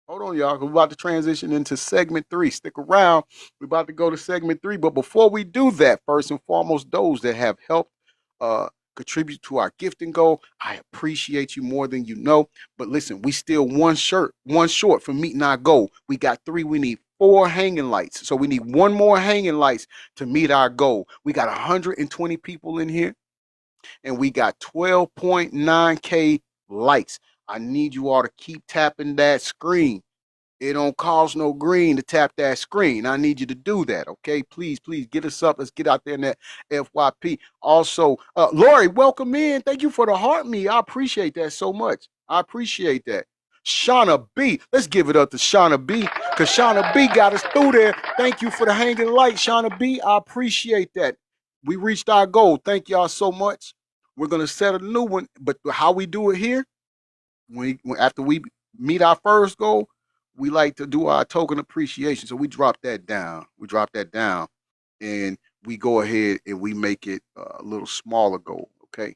We're about to transition into segment 3. Stick around. We're about to go to segment 3. But before we do that, first and foremost, those that have helped contribute to our gifting goal, I appreciate you more than you know. But listen, we still one short from meeting our goal. We got 3. We need 4 hanging lights. So we need 1 more hanging lights to meet our goal. We got 120 people in here. and we got 12.9K likes. I need you all to keep tapping that screen. It don't cost no green to tap that screen. I need you to do that, okay? Please, please get us up. Let's get out there in that FYP. Also, Lori, welcome in. Thank you for the heart me. I appreciate that so much. I appreciate that. Shauna B. Let's give it up to Shauna B, because Shauna B got us through there. Thank you for the hanging light, Shauna B. I appreciate that. We reached our goal. Thank y'all so much. We're going to set a new one, but how we do it here, after we meet our first goal, we like to do our token appreciation. So we drop that down. And we go ahead and we make it a little smaller goal, okay?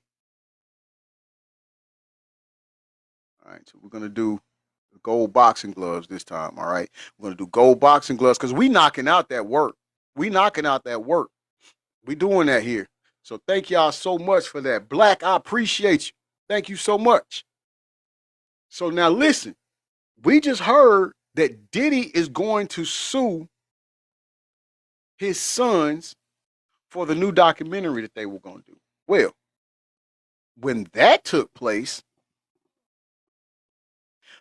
All right, so we're going to do gold boxing gloves this time, all right? We're going to do gold boxing gloves because we knocking out that work. We doing that here. So thank y'all so much for that. Black, I appreciate you. Thank you so much. So now listen, we just heard that Diddy is going to sue his sons for the new documentary that they were going to do. Well, when that took place,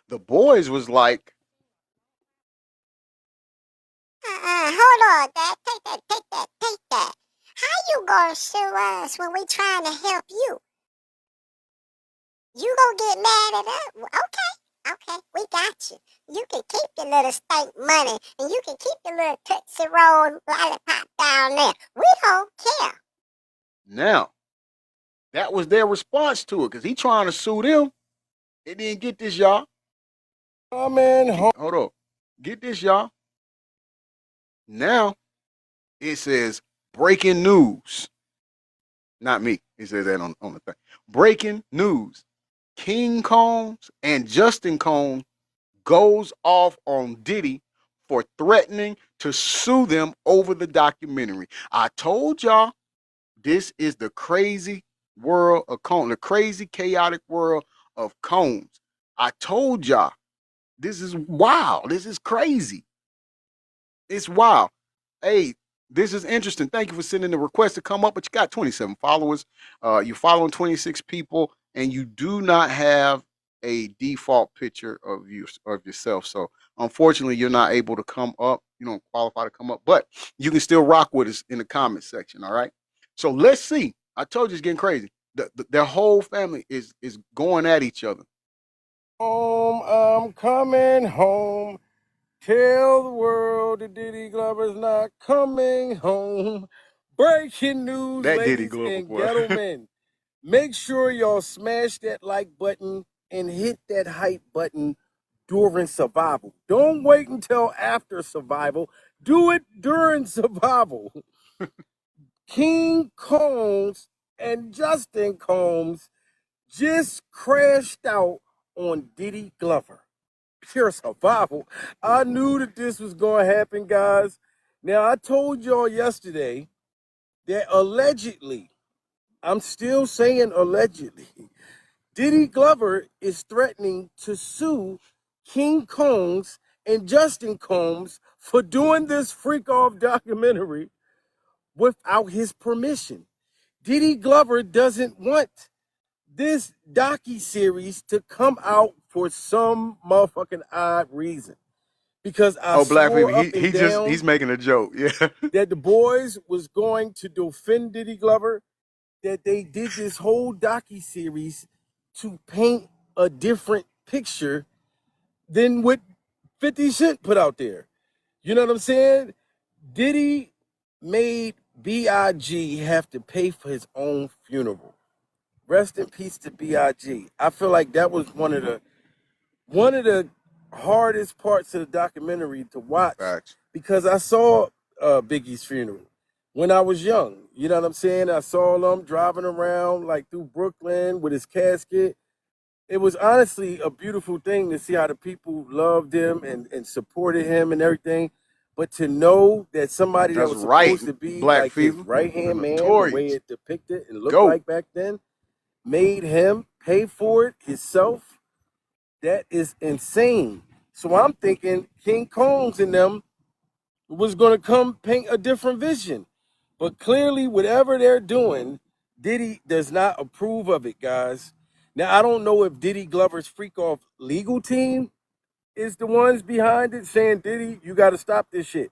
the boys was like, hold on, Dad. Take that. How you gonna sue us when we trying to help you? You gonna get mad at us? Okay, we got you. You can keep your little state money, and you can keep your little Tootsie Roll lollipop down there. We don't care. now, that was their response to it, because he trying to sue them. They didn't get this, y'all. Oh, man. Hold up. Get this, y'all. Now, it says breaking news. Not me. It says that on the thing. Breaking news. King Combs and Justin Combs goes off on Diddy for threatening to sue them over the documentary. I told y'all this is the crazy world of Combs, the crazy, chaotic world of Combs. I told y'all this is wild. This is crazy. It's wild. Hey, this is interesting. Thank you for sending the request to come up, but you got 27 followers. You're following 26 people, and you do not have a default picture of yourself. So unfortunately, you're not able to come up. You don't qualify to come up, but you can still rock with us in the comment section. All right. So let's see. I told you it's getting crazy. Their whole family is going at each other. Home, I'm coming home. Tell the world that Diddy Glover's not coming home. Breaking news, That Diddy ladies Glover and boy. gentlemen. Make sure y'all smash that like button and hit that hype button during survival. Don't wait until after survival. Do it during survival. King Combs and Justin Combs just crashed out on Diddy Glover. Pure survival. I knew that this was going to happen, guys. Now, I told y'all yesterday that allegedly, I'm still saying allegedly, Diddy Glover is threatening to sue King Combs and Justin Combs for doing this freak-off documentary without his permission. Diddy Glover doesn't want this docu-series to come out for some motherfucking odd reason. Because I Black swore people, up and down he's making a joke. Yeah. that the boys was going to defend Diddy Glover, that they did this whole docu-series to paint a different picture than what 50 Cent put out there. You know what I'm saying? Diddy made B.I.G. have to pay for his own funeral. Rest in peace to B.I.G. I feel like that was one of the hardest parts of the documentary to watch. Facts. Because I saw Biggie's funeral when I was young. You know what I'm saying? I saw him driving around like through Brooklyn with his casket. It was honestly a beautiful thing to see how the people loved him and supported him and everything. But to know that somebody That's that was right, supposed to be Black like his people. right-hand man, the Notorious. way it depicted and looked Go. like back then, made him pay for it himself, that is insane. So I'm thinking King Combs and them was going to come paint a different vision. But clearly, whatever they're doing, Diddy does not approve of it, guys. Now I don't know if Diddy Glover's freak off legal team is the ones behind it, saying Diddy, you got to stop this shit.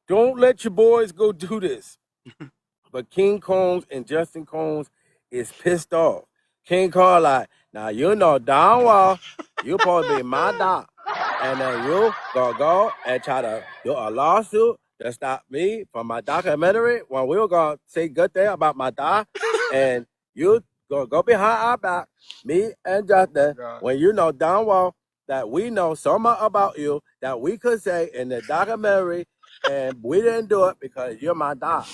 Don't let your boys go do this. But King Combs and Justin Combs is pissed off. King Kong like, now you know darn well you supposed to be my doc. And then you go and try to do a lawsuit to stop me from my documentary when we were going to say good thing about my doc. And you go behind our back, me and Justin, when you know darn well that we know so much about you that we could say in the documentary, and we didn't do it because you're my doc.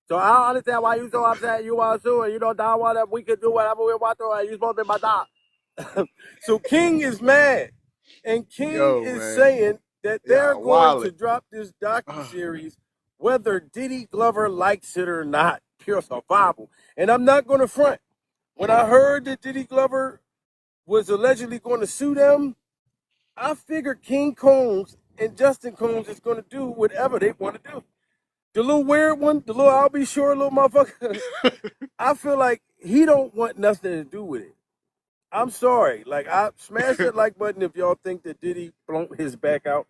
So I don't understand why you so upset you want to sue, and you know darn well that we could do whatever we want to, and you're supposed to be my doc. So King is mad, and King is saying that they're going to drop this docuseries whether Diddy Glover likes it or not. Pure survival. And I'm not going to front. When I heard that Diddy Glover was allegedly going to sue them, I figured King Combs and Justin Combs is going to do whatever they want to do. The little weird one, the little I'll be sure little motherfucker, I feel like he don't want nothing to do with it. I'm sorry. Like, I smash that like button if y'all think that Diddy blown his back out.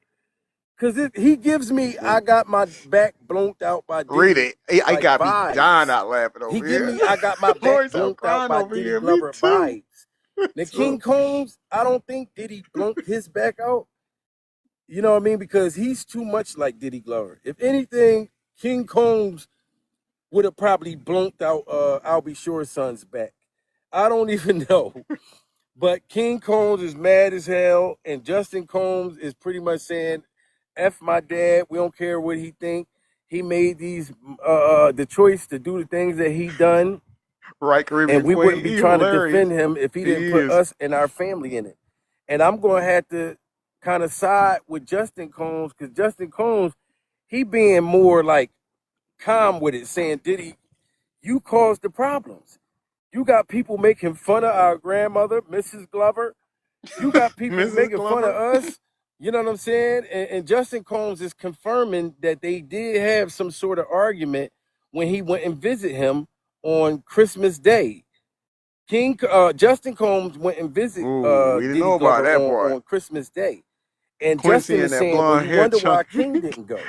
Because he gives me, I got my back blown out by Diddy. Read it. I got vibes. me dying out laughing over He here. give me, I got my back blown out by Diddy Glover vibes. Now, King Combs, I don't think Diddy blown his back out. You know what I mean? Because he's too much like Diddy Glover. If anything, King Combs would have probably blown out I'll Be Sure's son's back. I don't even know. But King Combs is mad as hell, and Justin Combs is pretty much saying, F my dad, we don't care what he think. He made these the choice to do the things that he done. Right, Caribbean and we Queen, wouldn't be trying hilarious. to defend him if he didn't put us and our family in it. And I'm going to have to kind of side with Justin Combs, because Justin Combs, he being more like calm with it, saying, Diddy, you caused the problems. You got people making fun of our grandmother, Mrs. Glover. You got people making fun of us. You know what I'm saying? And Justin Combs is confirming that they did have some sort of argument when he went and visit him on Christmas Day. Justin Combs went and visit Diddy Glover on Christmas Day. And Quincy Justin is and that saying, well, blonde you hair wonder why chunk. King didn't go.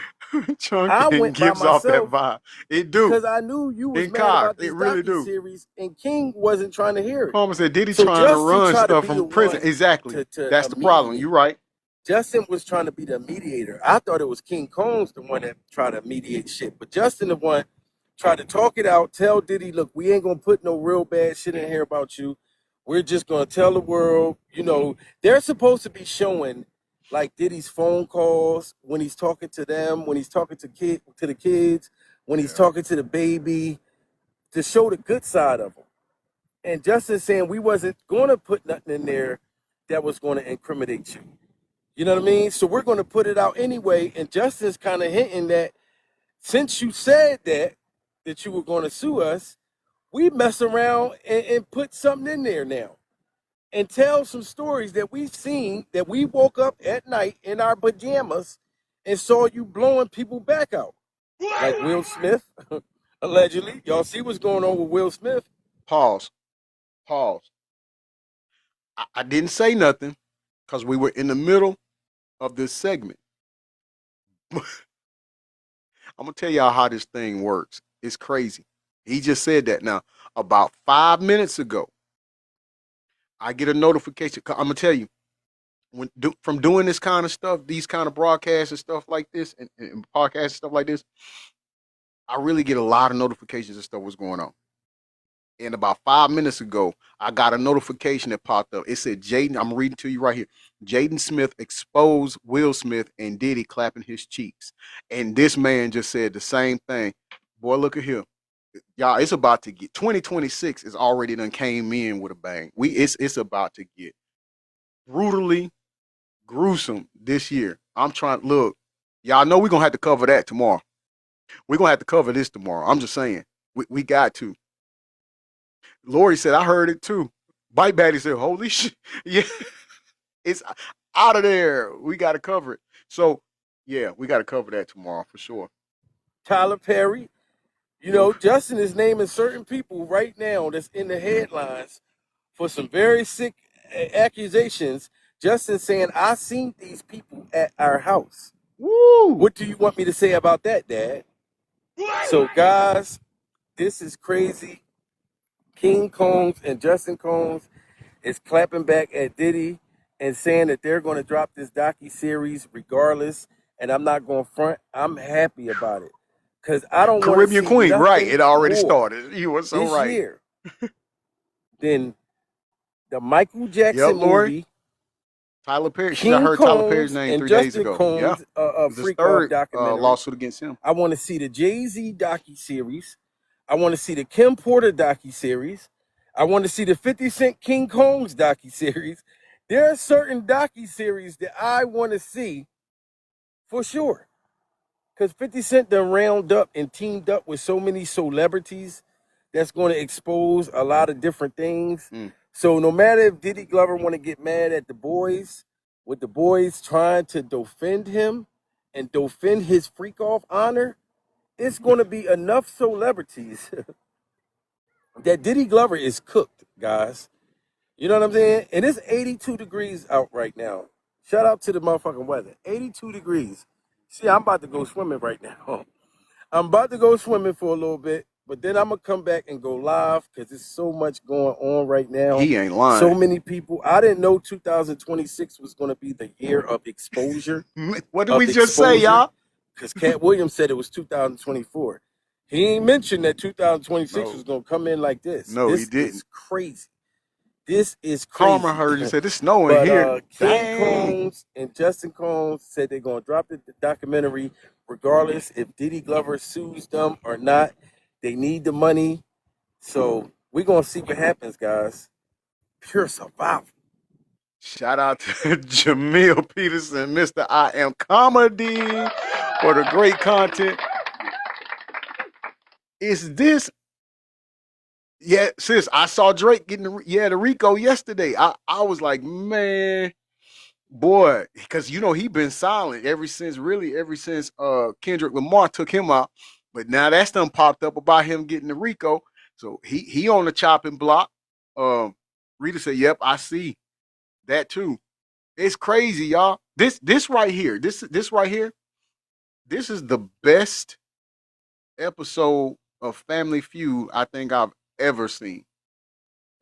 I went gives by off that myself vibe. It do. because I knew you was mad Incognito, about this it really do. docu-series, and King wasn't trying to hear it. Palmer said Diddy So trying to Justin run tried to stuff be from the prison. one Exactly. to That's the problem. mediate. You right. Justin was trying to be the mediator. I thought it was King Combs the one that tried to mediate shit, but Justin the one tried to talk it out, tell Diddy, look, we ain't gonna put no real bad shit in here about you. We're just gonna tell the world, you know, they're supposed to be showing like Diddy's phone calls when he's talking to them, when he's talking to the kids, when he's talking to the baby, to show the good side of him. And Justin saying we wasn't gonna put nothing in there that was gonna incriminate you. You know what I mean? So we're gonna put it out anyway. And Justin's kind of hinting that since you said that you were gonna sue us, we mess around and put something in there now. And tell some stories that we've seen, that we woke up at night in our pajamas and saw you blowing people back out. Like Will Smith, allegedly. Y'all see what's going on with Will Smith? Pause. I didn't say nothing because we were in the middle of this segment. I'm gonna tell y'all how this thing works. It's crazy. He just said that. Now, about 5 minutes ago, I get a notification. I'm gonna tell you, from doing this kind of stuff, these kind of broadcasts and stuff like this, and podcasts and stuff like this, I really get a lot of notifications and stuff what's going on. And about 5 minutes ago, I got a notification that popped up. It said, Jaden, I'm reading to you right here. Jaden Smith exposed Will Smith and Diddy clapping his cheeks. And this man just said the same thing. Boy, look at here. Y'all, it's about to get 2026 is already done came in with a bang. It's about to get brutally gruesome this year. I'm trying to look. Y'all know we're gonna have to cover that tomorrow. We're gonna have to cover this tomorrow. I'm just saying. We got to. Lori said, I heard it too. Bite Batty said, holy shit. Yeah. It's out of there. We gotta cover it. So yeah, we gotta cover that tomorrow for sure. Tyler Perry, You know, Justin is naming certain people right now that's in the headlines for some very sick accusations. Justin saying, I seen these people at our house. Woo! What do you want me to say about that, Dad? So, guys, this is crazy. King Combs and Justin Combs is clapping back at Diddy and saying that they're going to drop this docu-series regardless. And I'm not going to front. I'm happy about it. Because I don't want to Caribbean see Queen, right? nothing It already more started. You were so this right. year than the Michael Jackson Yep, Lori. movie, Tyler Perry. I King heard Tyler Perry's Combs name and 3 days Justin ago. Combs Yeah. This freak off third documentary. lawsuit against him. I want to see the Jay-Z docu-series. I want to see the Kim Porter docu-series. I want to see the 50 Cent King Combs docu-series. There are certain docu-series that I want to see for sure. Because 50 Cent done round up and teamed up with so many celebrities that's going to expose a lot of different things. So no matter if Diddy Glover want to get mad at the boys, with the boys trying to defend him and defend his freak off honor, it's going to be enough celebrities that Diddy Glover is cooked, guys. You know what I'm saying? And it's 82 degrees out right now. Shout out to the motherfucking weather. 82 degrees. See, I'm about to go swimming right now. I'm about to go swimming for a little bit, but then I'm going to come back and go live because there's so much going on right now. He ain't lying. So many people. I didn't know 2026 was going to be the year of exposure. What did we just say, y'all? Because Cat Williams said it was 2024. He ain't mentioned that 2026 was going to come in like this. No, this he didn't. Is crazy. This is crazy. Karma heard you said it's snowing But here. King Combs and Justin Combs said they're going to drop the documentary regardless if Diddy Glover sues them or not. They need the money. So we're going to see what happens, guys. Pure survival. Shout out to Jamil Peterson, Mr. I Am Comedy, for the great content. Is this... Yeah, sis, I saw Drake getting the Rico yesterday. I was like, man, boy, because you know he been silent ever since Kendrick Lamar took him out. But now that's done popped up about him getting the Rico. So he on the chopping block. Rita said, yep, I see that too. It's crazy, y'all. This right here, this right here, this is the best episode of Family Feud I think I've ever seen,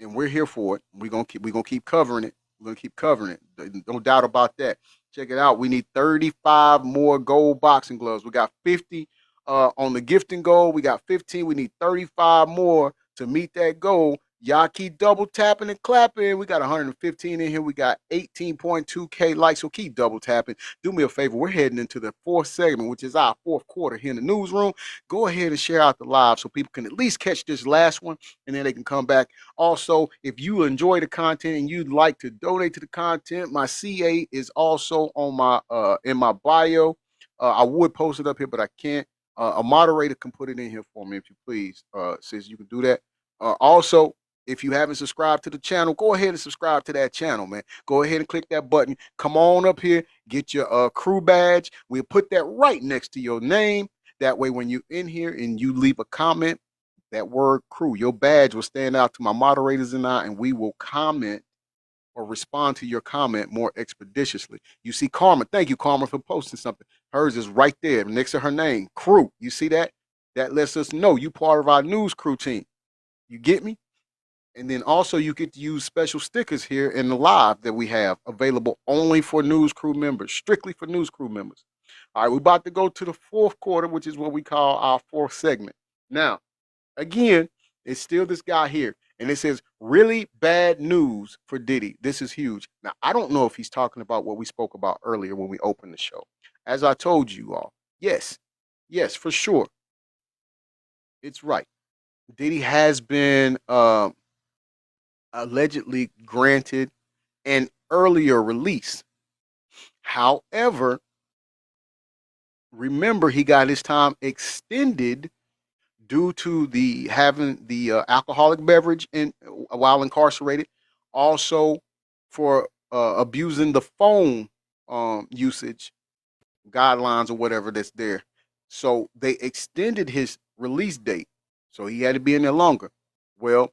and we're here for it. We're gonna keep covering it. We're gonna keep covering it. No doubt about that. Check it out. We need 35 more gold boxing gloves. We got 50 on the gifting goal. We got 15. We need 35 more to meet that goal. Y'all keep double tapping and clapping. We got 115 in here. We got 18.2K likes. So keep double tapping. Do me a favor. We're heading into the fourth segment, which is our fourth quarter here in the newsroom. Go ahead and share out the live so people can at least catch this last one, and then they can come back. Also, if you enjoy the content and you'd like to donate to the content, my CA is also on my in my bio. I would post it up here, but I can't. A moderator can put it in here for me if you please. Says you can do that. Also, if you haven't subscribed to the channel, go ahead and subscribe to that channel, man. Go ahead and click that button. Come on up here, get your crew badge. We'll put that right next to your name. That way, when you're in here and you leave a comment, that word crew, your badge will stand out to my moderators and we will comment or respond to your comment more expeditiously. You see Karma. Thank you, Karma, for posting something. Hers is right there next to her name, crew. You see that? That lets us know you part of our news crew team. You get me? And then also you get to use special stickers here in the live that we have available only for news crew members, strictly for news crew members. All right, we're about to go to the fourth quarter, which is what we call our fourth segment. Now, again, it's still this guy here. And it says, really bad news for Diddy. This is huge. Now, I don't know if he's talking about what we spoke about earlier when we opened the show. As I told you all, yes, for sure. It's right. Diddy has been allegedly granted an earlier release. However, remember he got his time extended due to having the alcoholic beverage while incarcerated, also for abusing the phone usage guidelines or whatever that's there. So they extended his release date. So he had to be in there longer. Well,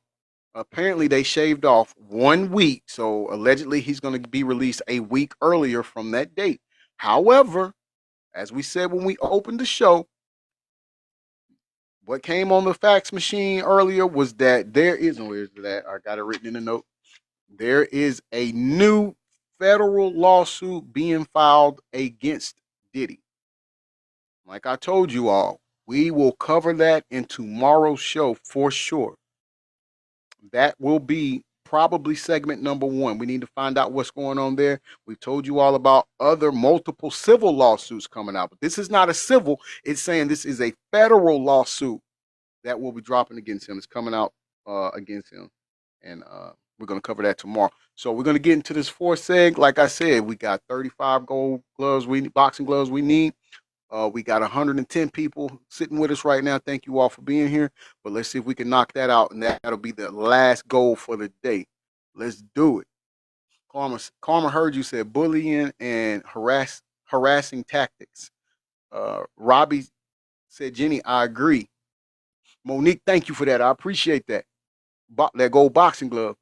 apparently they shaved off 1 week. So allegedly he's going to be released a week earlier from that date. However, as we said when we opened the show, what came on the fax machine earlier was that there is, where's that? I got it written in the note. There is a new federal lawsuit being filed against Diddy. Like I told you all, we will cover that in tomorrow's show for sure. That will be probably segment number 1. We need to find out what's going on there. We've told you all about other multiple civil lawsuits coming out, but this is not a civil. It's saying this is a federal lawsuit that will be dropping against him. It's coming out against him, and we're going to cover that tomorrow. So we're going to get into this 4th seg. Like I said, we got 35 gold gloves, boxing gloves we need. We got 110 people sitting with us right now. Thank you all for being here. But let's see if we can knock that out, and that'll be the last goal for the day. Let's do it. Karma heard you said bullying and harassing tactics. Robbie said, Jenny, I agree. Monique, thank you for that. I appreciate that. That gold boxing glove.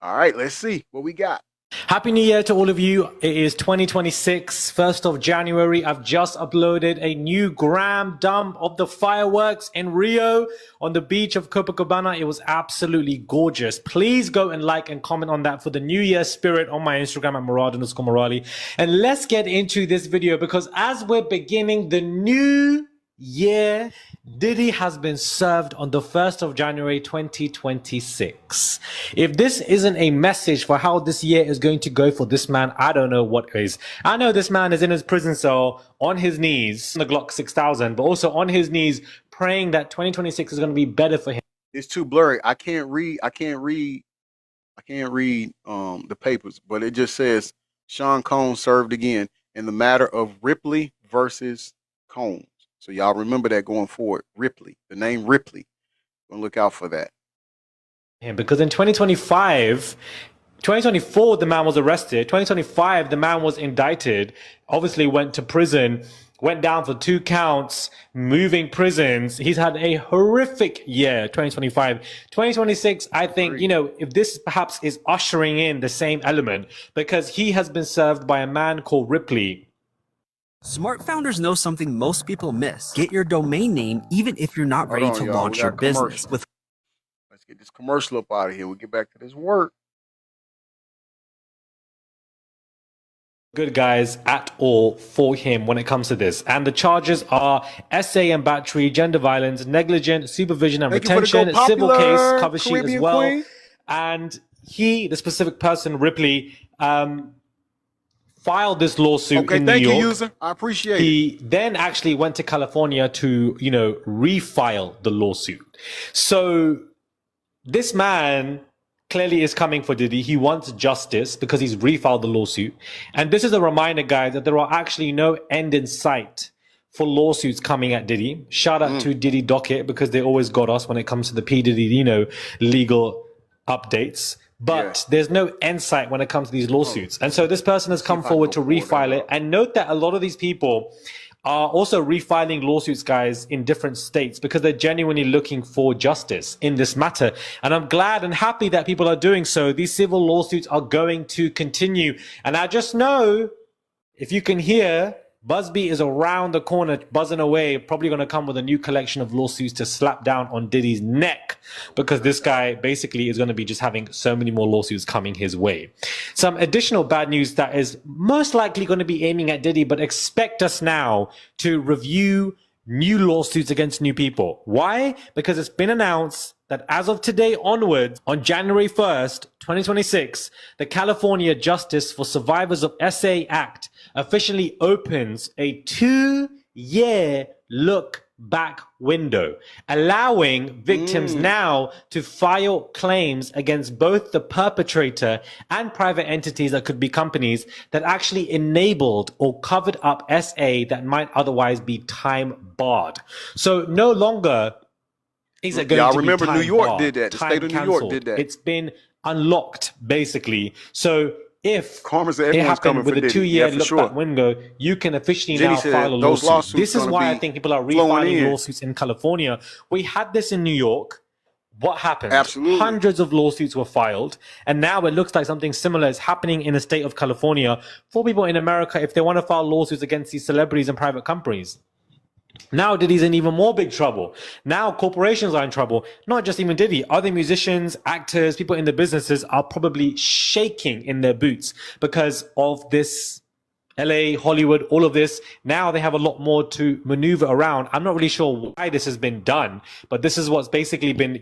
All right, let's see what we got. Happy New Year to all of you. It is 2026, 1st of January. I've just uploaded a new gram dump of the fireworks in Rio on the beach of Copacabana. It was absolutely gorgeous. Please go and like and comment on that for the New Year spirit on my Instagram at Murad_Morali. And let's get into this video, because as we're beginning the new year, Diddy has been served on the 1st of January 2026. If this isn't a message for how this year is going to go for this man, I don't know what is. I know this man is in his prison cell on his knees, the Glock 6000, but also on his knees praying that 2026 is going to be better for him. It's too blurry. I can't read the papers, but it just says Sean Combs served again in the matter of Ripley versus Combs. So y'all remember that going forward. Ripley, the name Ripley. Gonna look out for that. Because in 2024, the man was arrested. 2025, the man was indicted. Obviously went to prison, went down for 2 counts, moving prisons. He's had a horrific year, 2025. 2026, I think, you know, if this perhaps is ushering in the same element, because he has been served by a man called Ripley. Smart founders know something most people miss. Get your domain name even if you're not ready to launch your business. Let's get this commercial up out of here. We'll get back to this work. Good guys at all for him when it comes to this. And the charges are SA and battery, gender violence, negligent supervision and retention, civil case covers sheet as well. Queen. And the specific person, Ripley, filed this lawsuit in New York. Thank you, user. I appreciate it. He then actually went to California to, you know, refile the lawsuit. So this man clearly is coming for Diddy. He wants justice because he's refiled the lawsuit. And this is a reminder, guys, that there are actually no end in sight for lawsuits coming at Diddy. Shout out to Diddy Docket, because they always got us when it comes to the P. Diddy, you know, legal updates. But there's no end sight when it comes to these lawsuits. And so this person has come forward to refile it. And note that a lot of these people are also refiling lawsuits, guys, in different states, because they're genuinely looking for justice in this matter. And I'm glad and happy that people are doing so. These civil lawsuits are going to continue. And I just know, if you can hear, Busby is around the corner, buzzing away, probably going to come with a new collection of lawsuits to slap down on Diddy's neck, because this guy basically is going to be just having so many more lawsuits coming his way. Some additional bad news that is most likely going to be aiming at Diddy, but expect us now to review new lawsuits against new people. Why? Because it's been announced that as of today onwards, on January 1st, 2026, the California Justice for Survivors of SA Act officially opens a 2-year look-back window, allowing victims now to file claims against both the perpetrator and private entities that could be companies that actually enabled or covered up SA that might otherwise be time-barred. So no longer is it going to be remember New York time-barred, did that. The state of New York did that. It's been unlocked, basically. So if Karma said it everyone's coming happened with for a Diddy. 2-year Yeah, for look sure. back window, you can officially Diddy now said file a those lawsuit. lawsuits This is gonna why I be think people are flowing refiling in. lawsuits in California. We had this in New York. What happened? Absolutely. Hundreds of lawsuits were filed, and now it looks like something similar is happening in the state of California for people in America if they want to file lawsuits against these celebrities and private companies. Now Diddy's in even more big trouble. Now corporations are in trouble. Not just even Diddy. Other musicians, actors, people in the businesses are probably shaking in their boots because of this LA, Hollywood, all of this. Now they have a lot more to maneuver around. I'm not really sure why this has been done, but this is what's basically been,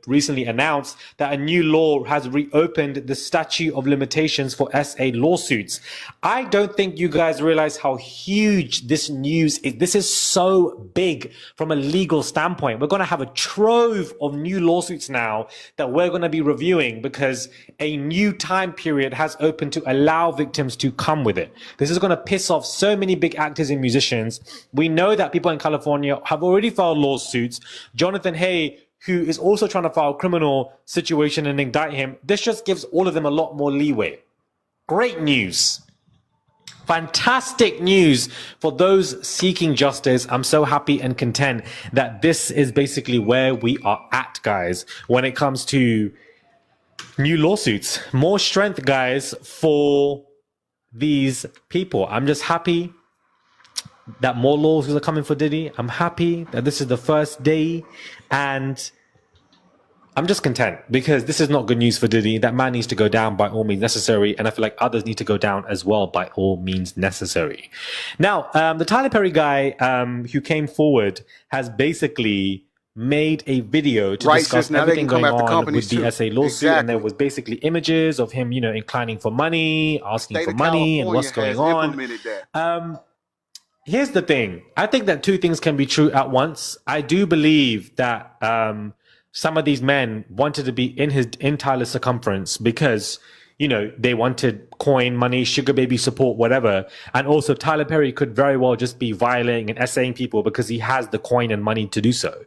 recently announced, that a new law has reopened the statute of limitations for SA lawsuits. I don't think you guys realize how huge this news is. This is so big from a legal standpoint. We're going to have a trove of new lawsuits now that we're going to be reviewing because a new time period has opened to allow victims to come with it. This is going to piss off so many big actors and musicians. We know that people in California have already filed lawsuits. Jonathan Hay, who is also trying to file a criminal situation and indict him, this just gives all of them a lot more leeway. Great news. Fantastic news for those seeking justice. I'm so happy and content that this is basically where we are at, guys, when it comes to new lawsuits. More strength, guys, for these people. I'm just happy that more lawsuits are coming for Diddy. I'm happy that this is the first day, and I'm just content because this is not good news for Diddy. That man needs to go down by all means necessary, and I feel like others need to go down as well by all means necessary. Now, the Tyler Perry guy who came forward has basically made a video to discuss everything going on with the SA lawsuit, and there was basically images of him, inclining for money, asking for money, and what's going on. Here's the thing. I think that two things can be true at once. I do believe that some of these men wanted to be in Tyler's circumference because, they wanted coin, money, sugar baby support, whatever. And also Tyler Perry could very well just be violating and essaying people because he has the coin and money to do so.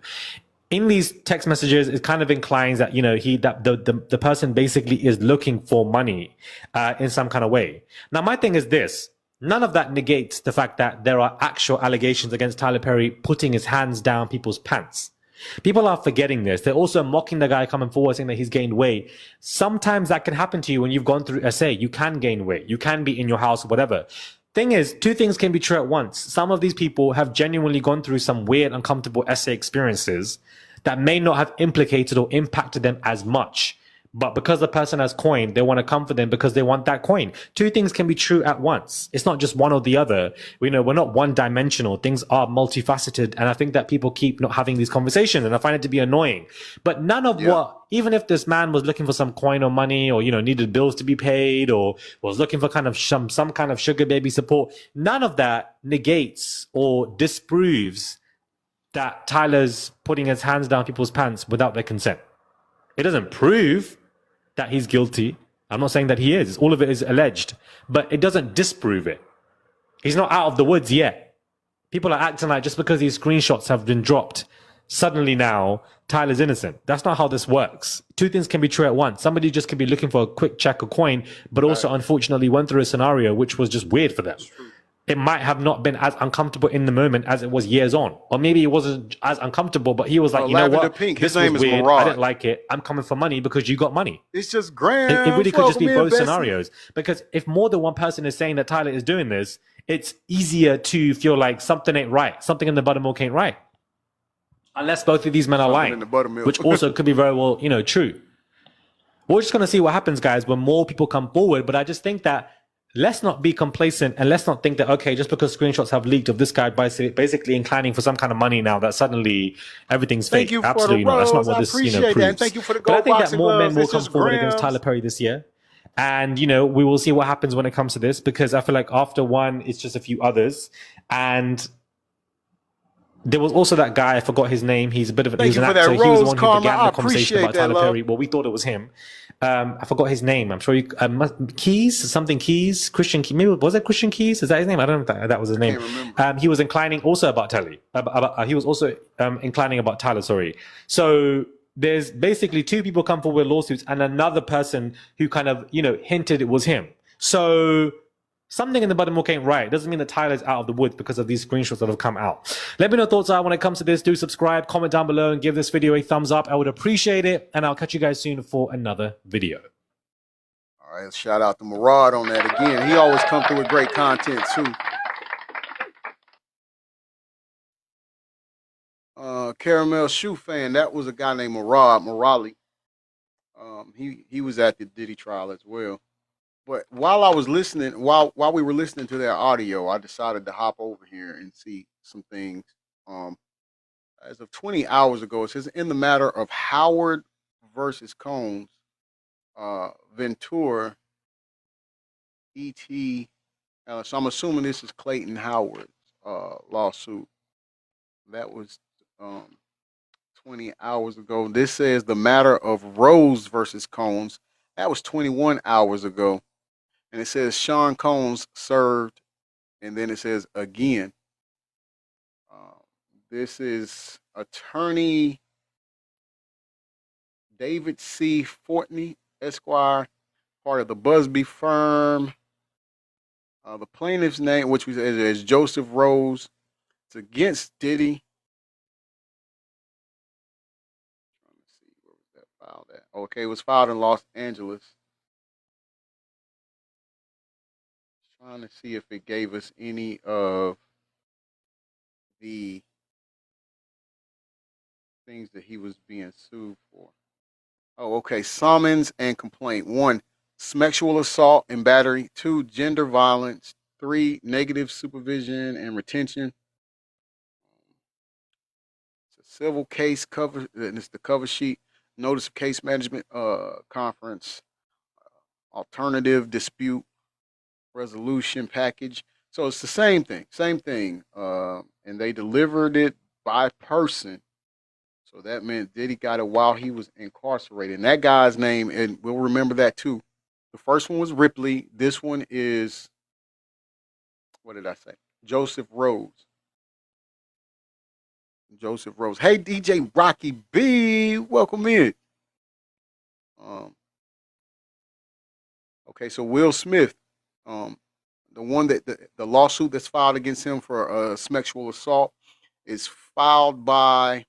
In these text messages, it kind of inclines that, the person basically is looking for money in some kind of way. Now, my thing is this. None of that negates the fact that there are actual allegations against Tyler Perry putting his hands down people's pants. People are forgetting this. They're also mocking the guy coming forward saying that he's gained weight. Sometimes that can happen to you when you've gone through SA. You can gain weight. You can be in your house, whatever. Thing is, two things can be true at once. Some of these people have genuinely gone through some weird, uncomfortable SA experiences that may not have implicated or impacted them as much. But because the person has coin, they want to comfort them because they want that coin. Two things can be true at once. It's not just one or the other. We're not one-dimensional. Things are multifaceted. And I think that people keep not having these conversations, and I find it to be annoying. But none of what, even if this man was looking for some coin or money, or, needed bills to be paid, or was looking for kind of some kind of sugar baby support, none of that negates or disproves that Tyler's putting his hands down people's pants without their consent. It doesn't prove that he's guilty. I'm not saying that he is. All of it is alleged. But it doesn't disprove it. He's not out of the woods yet. People are acting like just because these screenshots have been dropped, suddenly now Tyler's innocent. That's not how this works. Two things can be true at once. Somebody just could be looking for a quick check or coin, but also unfortunately went through a scenario which was just weird for them. It might have not been as uncomfortable in the moment as it was years on. Or maybe it wasn't as uncomfortable, but he was like, you know what? This was weird. I didn't like it. I'm coming for money because you got money. It's just grand. It really could just be both scenarios. Because if more than one person is saying that Tyler is doing this, it's easier to feel like something ain't right. Something in the buttermilk ain't right. Unless both of these men are lying. Which also could be very well, true. We're just going to see what happens, guys, when more people come forward. But I just think that let's not be complacent, and let's not think that, okay, just because screenshots have leaked of this guy basically inclining for some kind of money now, that suddenly everything's fake. Absolutely not. That's not what this, proves. Thank you for the but I think that more men will come come forward against Tyler Perry this year. And, we will see what happens when it comes to this, because I feel like after one, it's just a few others. And there was also that guy, I forgot his name. He's a bit of he was an actor. He was the one who began the conversation about Tyler Perry. Well, we thought it was him. I forgot his name. I'm sure you Keys, Christian Keys. Maybe was it Christian Keys? Is that his name? I don't know if that was his name. He was inclining also about Tyler. He was also inclining about Tyler. Sorry. So there's basically two people come forward with lawsuits, and another person who kind of hinted it was him. So something in the buttermilk ain't right. Doesn't mean that Tyler's out of the woods because of these screenshots that have come out. Let me know thoughts are when it comes to this. Do subscribe, comment down below, and give this video a thumbs up. I would appreciate it. And I'll catch you guys soon for another video. All right, shout out to Murad on that again. He always come through with great content too. Caramel Shoe Fan, that was a guy named Murali. He was at the Diddy trial as well. But while I was listening, while we were listening to their audio, I decided to hop over here and see some things. As of 20 hours ago, it says in the matter of Howard versus Combs, Ventura, E.T. So I'm assuming this is Clayton Howard's lawsuit. That was 20 hours ago. This says the matter of Rose versus Combs. That was 21 hours ago. And it says Sean Combs served, and then it says again. This is attorney David C. Fortney, Esquire, part of the Busby firm. The plaintiff's name, which we said is Joseph Rose. It's against Diddy. Trying to see where was that filed at. Okay, it was filed in Los Angeles. Trying to see if it gave us any of the things that he was being sued for. Oh, okay. Summons and complaint. 1, sexual assault and battery. 2, gender violence. 3, negative supervision and retention. It's a civil case cover, and it's the cover sheet. Notice of case management conference. Alternative dispute resolution package. So it's the same thing. And they delivered it by person. So that meant Diddy got it while he was incarcerated. And that guy's name, and we'll remember that too. The first one was Ripley. This one is, what did I say? Joseph Rose. Joseph Rose. Hey, DJ Rocky B, welcome in. Okay, so Will Smith, the one that the lawsuit that's filed against him for sexual assault is filed by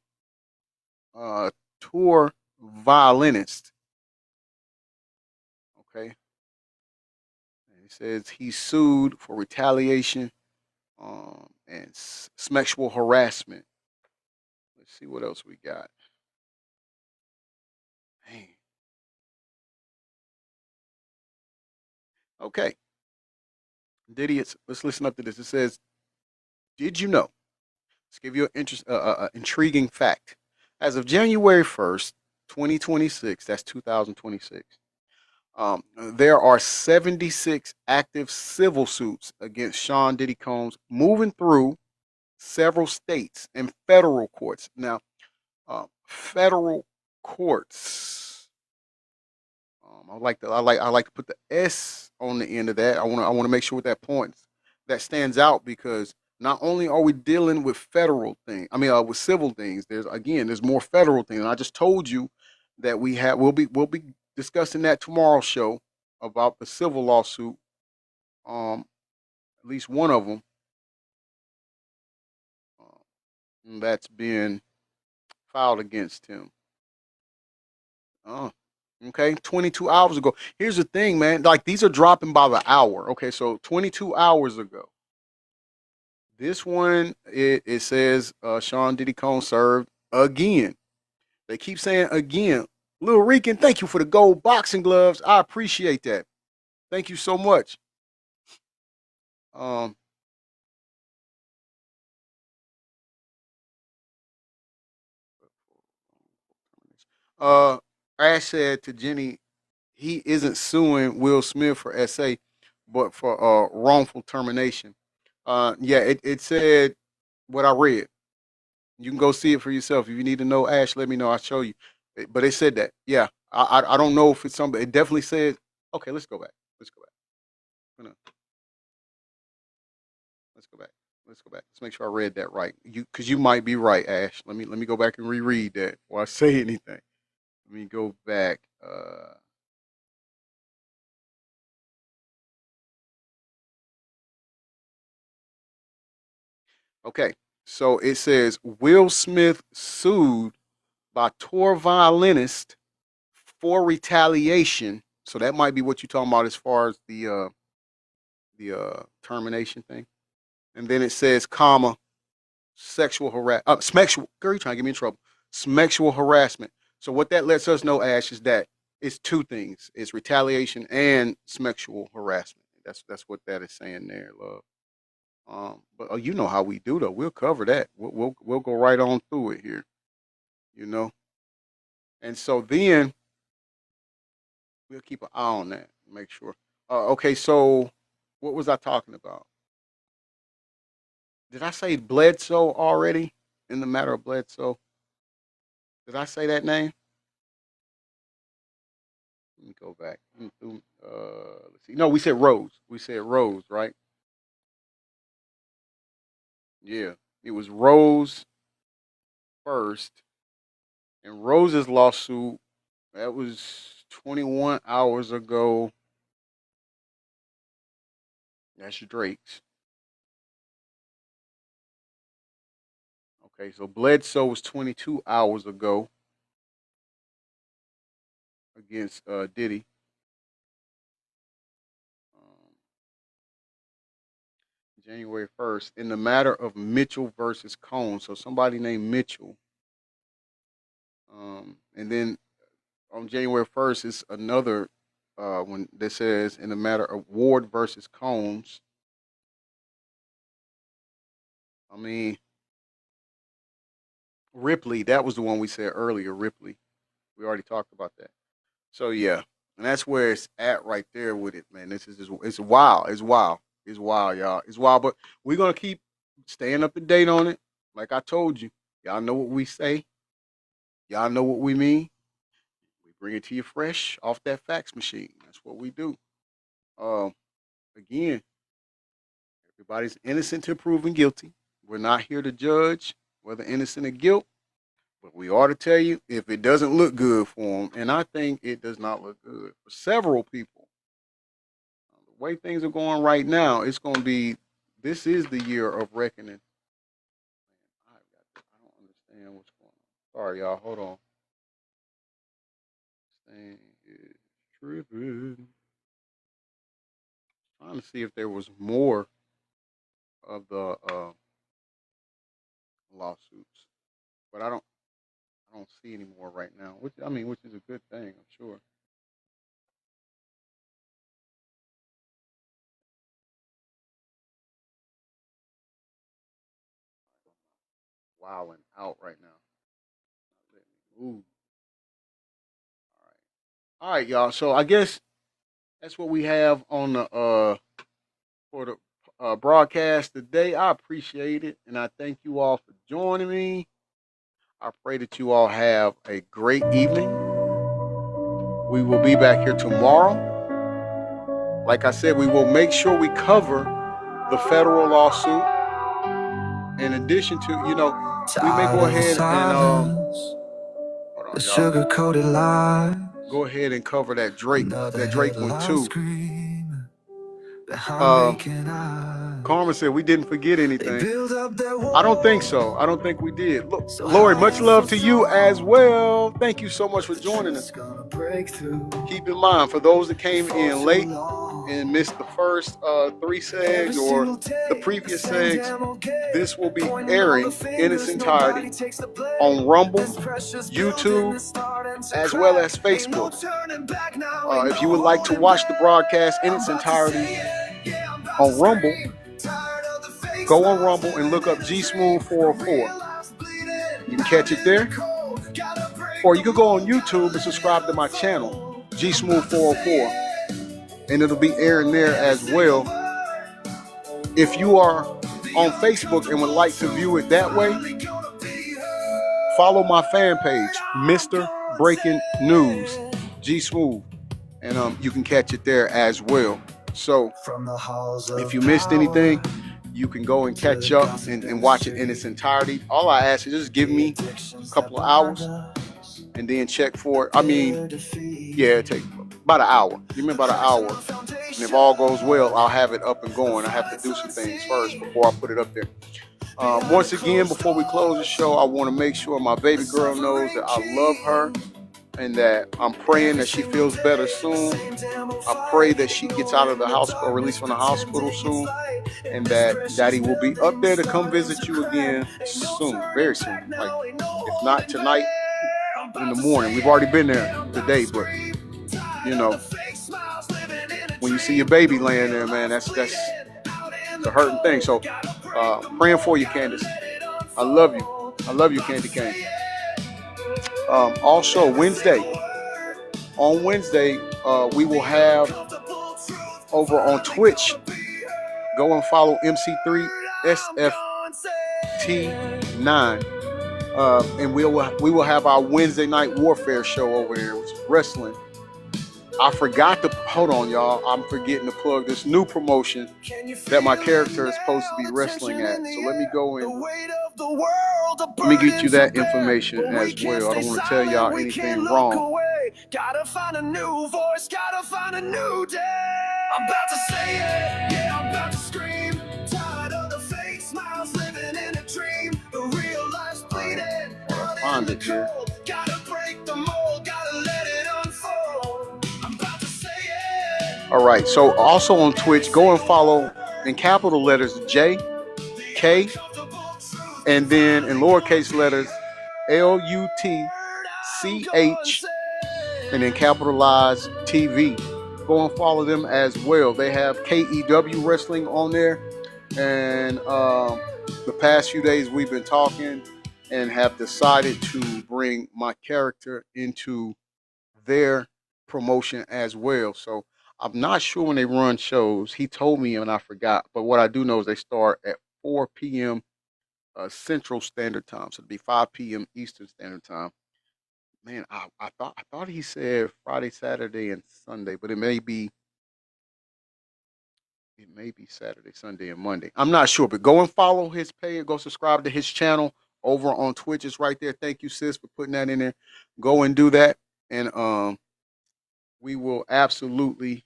tour violinist. Okay. And it says he's sued for retaliation and sexual harassment. Let's see what else we got. Dang. Okay. Diddy, let's listen up to this. It says, did you know? Let's give you an intriguing fact. As of January 1st, 2026, that's 2026, there are 76 active civil suits against Sean Diddy Combs moving through several states and federal courts. Now, federal courts, I like to put the S on the end of that. I want to make sure with that point that stands out, because not only are we dealing with federal things, with civil things. There's more federal things. And I just told you that we'll be discussing that tomorrow's show about the civil lawsuit. At least one of them that's being filed against him. Okay, 22 hours ago. Here's the thing, man. Like, these are dropping by the hour. Okay, so 22 hours ago. This one, it says Sean Diddy Combs served again. They keep saying again. Lil Rican, thank you for the gold boxing gloves. I appreciate that. Thank you so much. Ash said to Jenny, he isn't suing Will Smith for SA, but for wrongful termination. Yeah, it said what I read. You can go see it for yourself. If you need to know, Ash, let me know. I'll show you. But it said that. Yeah, I don't know if it's something. It definitely says. Okay, let's go back. Let's go back. Let's go back. Let's go back. Let's make sure I read that right. Because you might be right, Ash. Let me go back and reread that before I say anything. Let me go back. Okay, so it says Will Smith sued by tour violinist for retaliation. So that might be what you're talking about as far as the termination thing. And then it says, comma, sexual harassment. Sexual. Girl, you trying to get me in trouble. Sexual harassment. So what that lets us know, Ash, is that it's two things: it's retaliation and sexual harassment. That's what that is saying there, love. But you know how we do though. We'll cover that. We'll go right on through it here. You know. And so then we'll keep an eye on that. Make sure. Okay. So what was I talking about? Did I say Bledsoe already? In the matter of Bledsoe, did I say that name? Let me go back. Let's see. No, we said Rose. We said Rose, right? Yeah, it was Rose first, and Rose's lawsuit that was 21 hours ago. That's Drake's. Okay, so Bledsoe was 22 hours ago against Diddy. January 1st, in the matter of Mitchell versus Cone. So somebody named Mitchell. And then on January 1st, it's another one that says in the matter of Ward versus Combs. I mean, Ripley, that was the one we said earlier, Ripley. We already talked about that. So yeah, and that's where it's at right there with it, man. This is just, it's wild. It's wild. It's wild, y'all. It's wild, but we're gonna keep staying up to date on it. Like I told you, y'all know what we say. Y'all know what we mean. We bring it to you fresh off that fax machine. That's what we do. Again, everybody's innocent till proven guilty. We're not here to judge whether innocent or guilt, but we ought to tell you if it doesn't look good for them, and I think it does not look good for several people. The way things are going right now, it's going to be, this is the year of reckoning. I don't understand what's going on. Sorry, y'all. Hold on. This thing is tripping. Trying to see if there was more of the lawsuits, but I don't see any more right now. Which is a good thing, I'm sure. Wilding out right now. Not letting me move. All right, y'all. So I guess that's what we have on the for the broadcast today. I appreciate it, and I thank you all for joining me. I pray that you all have a great evening. We will be back here tomorrow. Like I said, we will make sure we cover the federal lawsuit. In addition to, we may go ahead and the sugar-coated lies. Go ahead and cover that Drake one too. Carmen said we didn't forget anything. I don't think so. I don't think we did. Look, Lori, much love to you as well. Thank you so much for joining us. Keep in mind, for those that came in late and missed the first 3 segs or the previous segs, this will be airing in its entirety on Rumble, YouTube, as well as Facebook. If you would like to watch the broadcast in its entirety on Rumble, go on Rumble and look up G Smooth 404. You can catch it there. Or you can go on YouTube and subscribe to my channel, G Smooth 404. And it'll be airing there as well. If you are on Facebook and would like to view it that way, follow my fan page, Mr. Breaking News, G Smooth. And you can catch it there as well. So if you missed anything, you can go and catch up and watch it in its entirety. All I ask is just give me a couple of hours and then check for it. It takes about an hour. Give me about an hour. And if all goes well, I'll have it up and going. I have to do some things first before I put it up there. Once again, before we close the show, I want to make sure my baby girl knows that I love her and that I'm praying that she feels better soon. I pray that she gets out of the hospital, or released from the hospital soon, and that Daddy will be up there to come visit you again soon, very soon. Like, if not tonight, in the morning. We've already been there today, but you know, when you see your baby laying there, man, that's a hurting thing. So, praying for you, Candace. I love you. I love you, Candy Cane. Also, on Wednesday, we will have over on Twitch. Go and follow MC3SFT9. And we will have our Wednesday night warfare show over there, which is wrestling. I forgot to hold on, y'all. I'm forgetting to plug this new promotion that my character is supposed to be wrestling at. So let me go and let me get you that information as well. I don't want to tell y'all anything wrong. Gotta find a new voice, gotta find a new day. I'm about to say it, yeah, I'm about to scream. Tired of the fake smiles, living in a dream. The real life's bleeding, find it here. gotta break the mold, gotta let it unfold. I'm about to say it. All right, so also on Twitch, go and follow in capital letters J, K, and then in lowercase letters LUTCH, and then capitalized TV. Go and follow them as well. They have KEW Wrestling on there, and the past few days we've been talking and have decided to bring my character into their promotion as well. So I'm not sure when they run shows. He told me and I forgot, but what I do know is they start at 4 p.m. Central Standard Time, so it'll be 5 p.m. Eastern Standard Time. Man, I thought he said Friday, Saturday, and Sunday, but it may be Saturday, Sunday, and Monday. I'm not sure, but go and follow his page. Go subscribe to his channel over on Twitch. It's right there. Thank you, sis, for putting that in there. Go and do that, and we will absolutely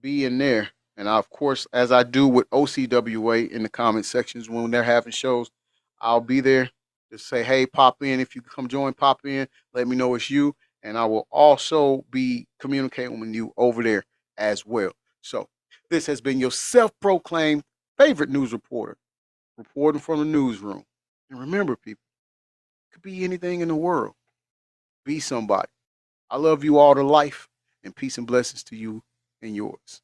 be in there. And of course, as I do with OCWA in the comment sections when they're having shows, I'll be there. Just say, hey, pop in. If you come join, pop in. Let me know it's you. And I will also be communicating with you over there as well. So this has been your self-proclaimed favorite news reporter, reporting from the newsroom. And remember, people, it could be anything in the world. Be somebody. I love you all to life, and peace and blessings to you and yours.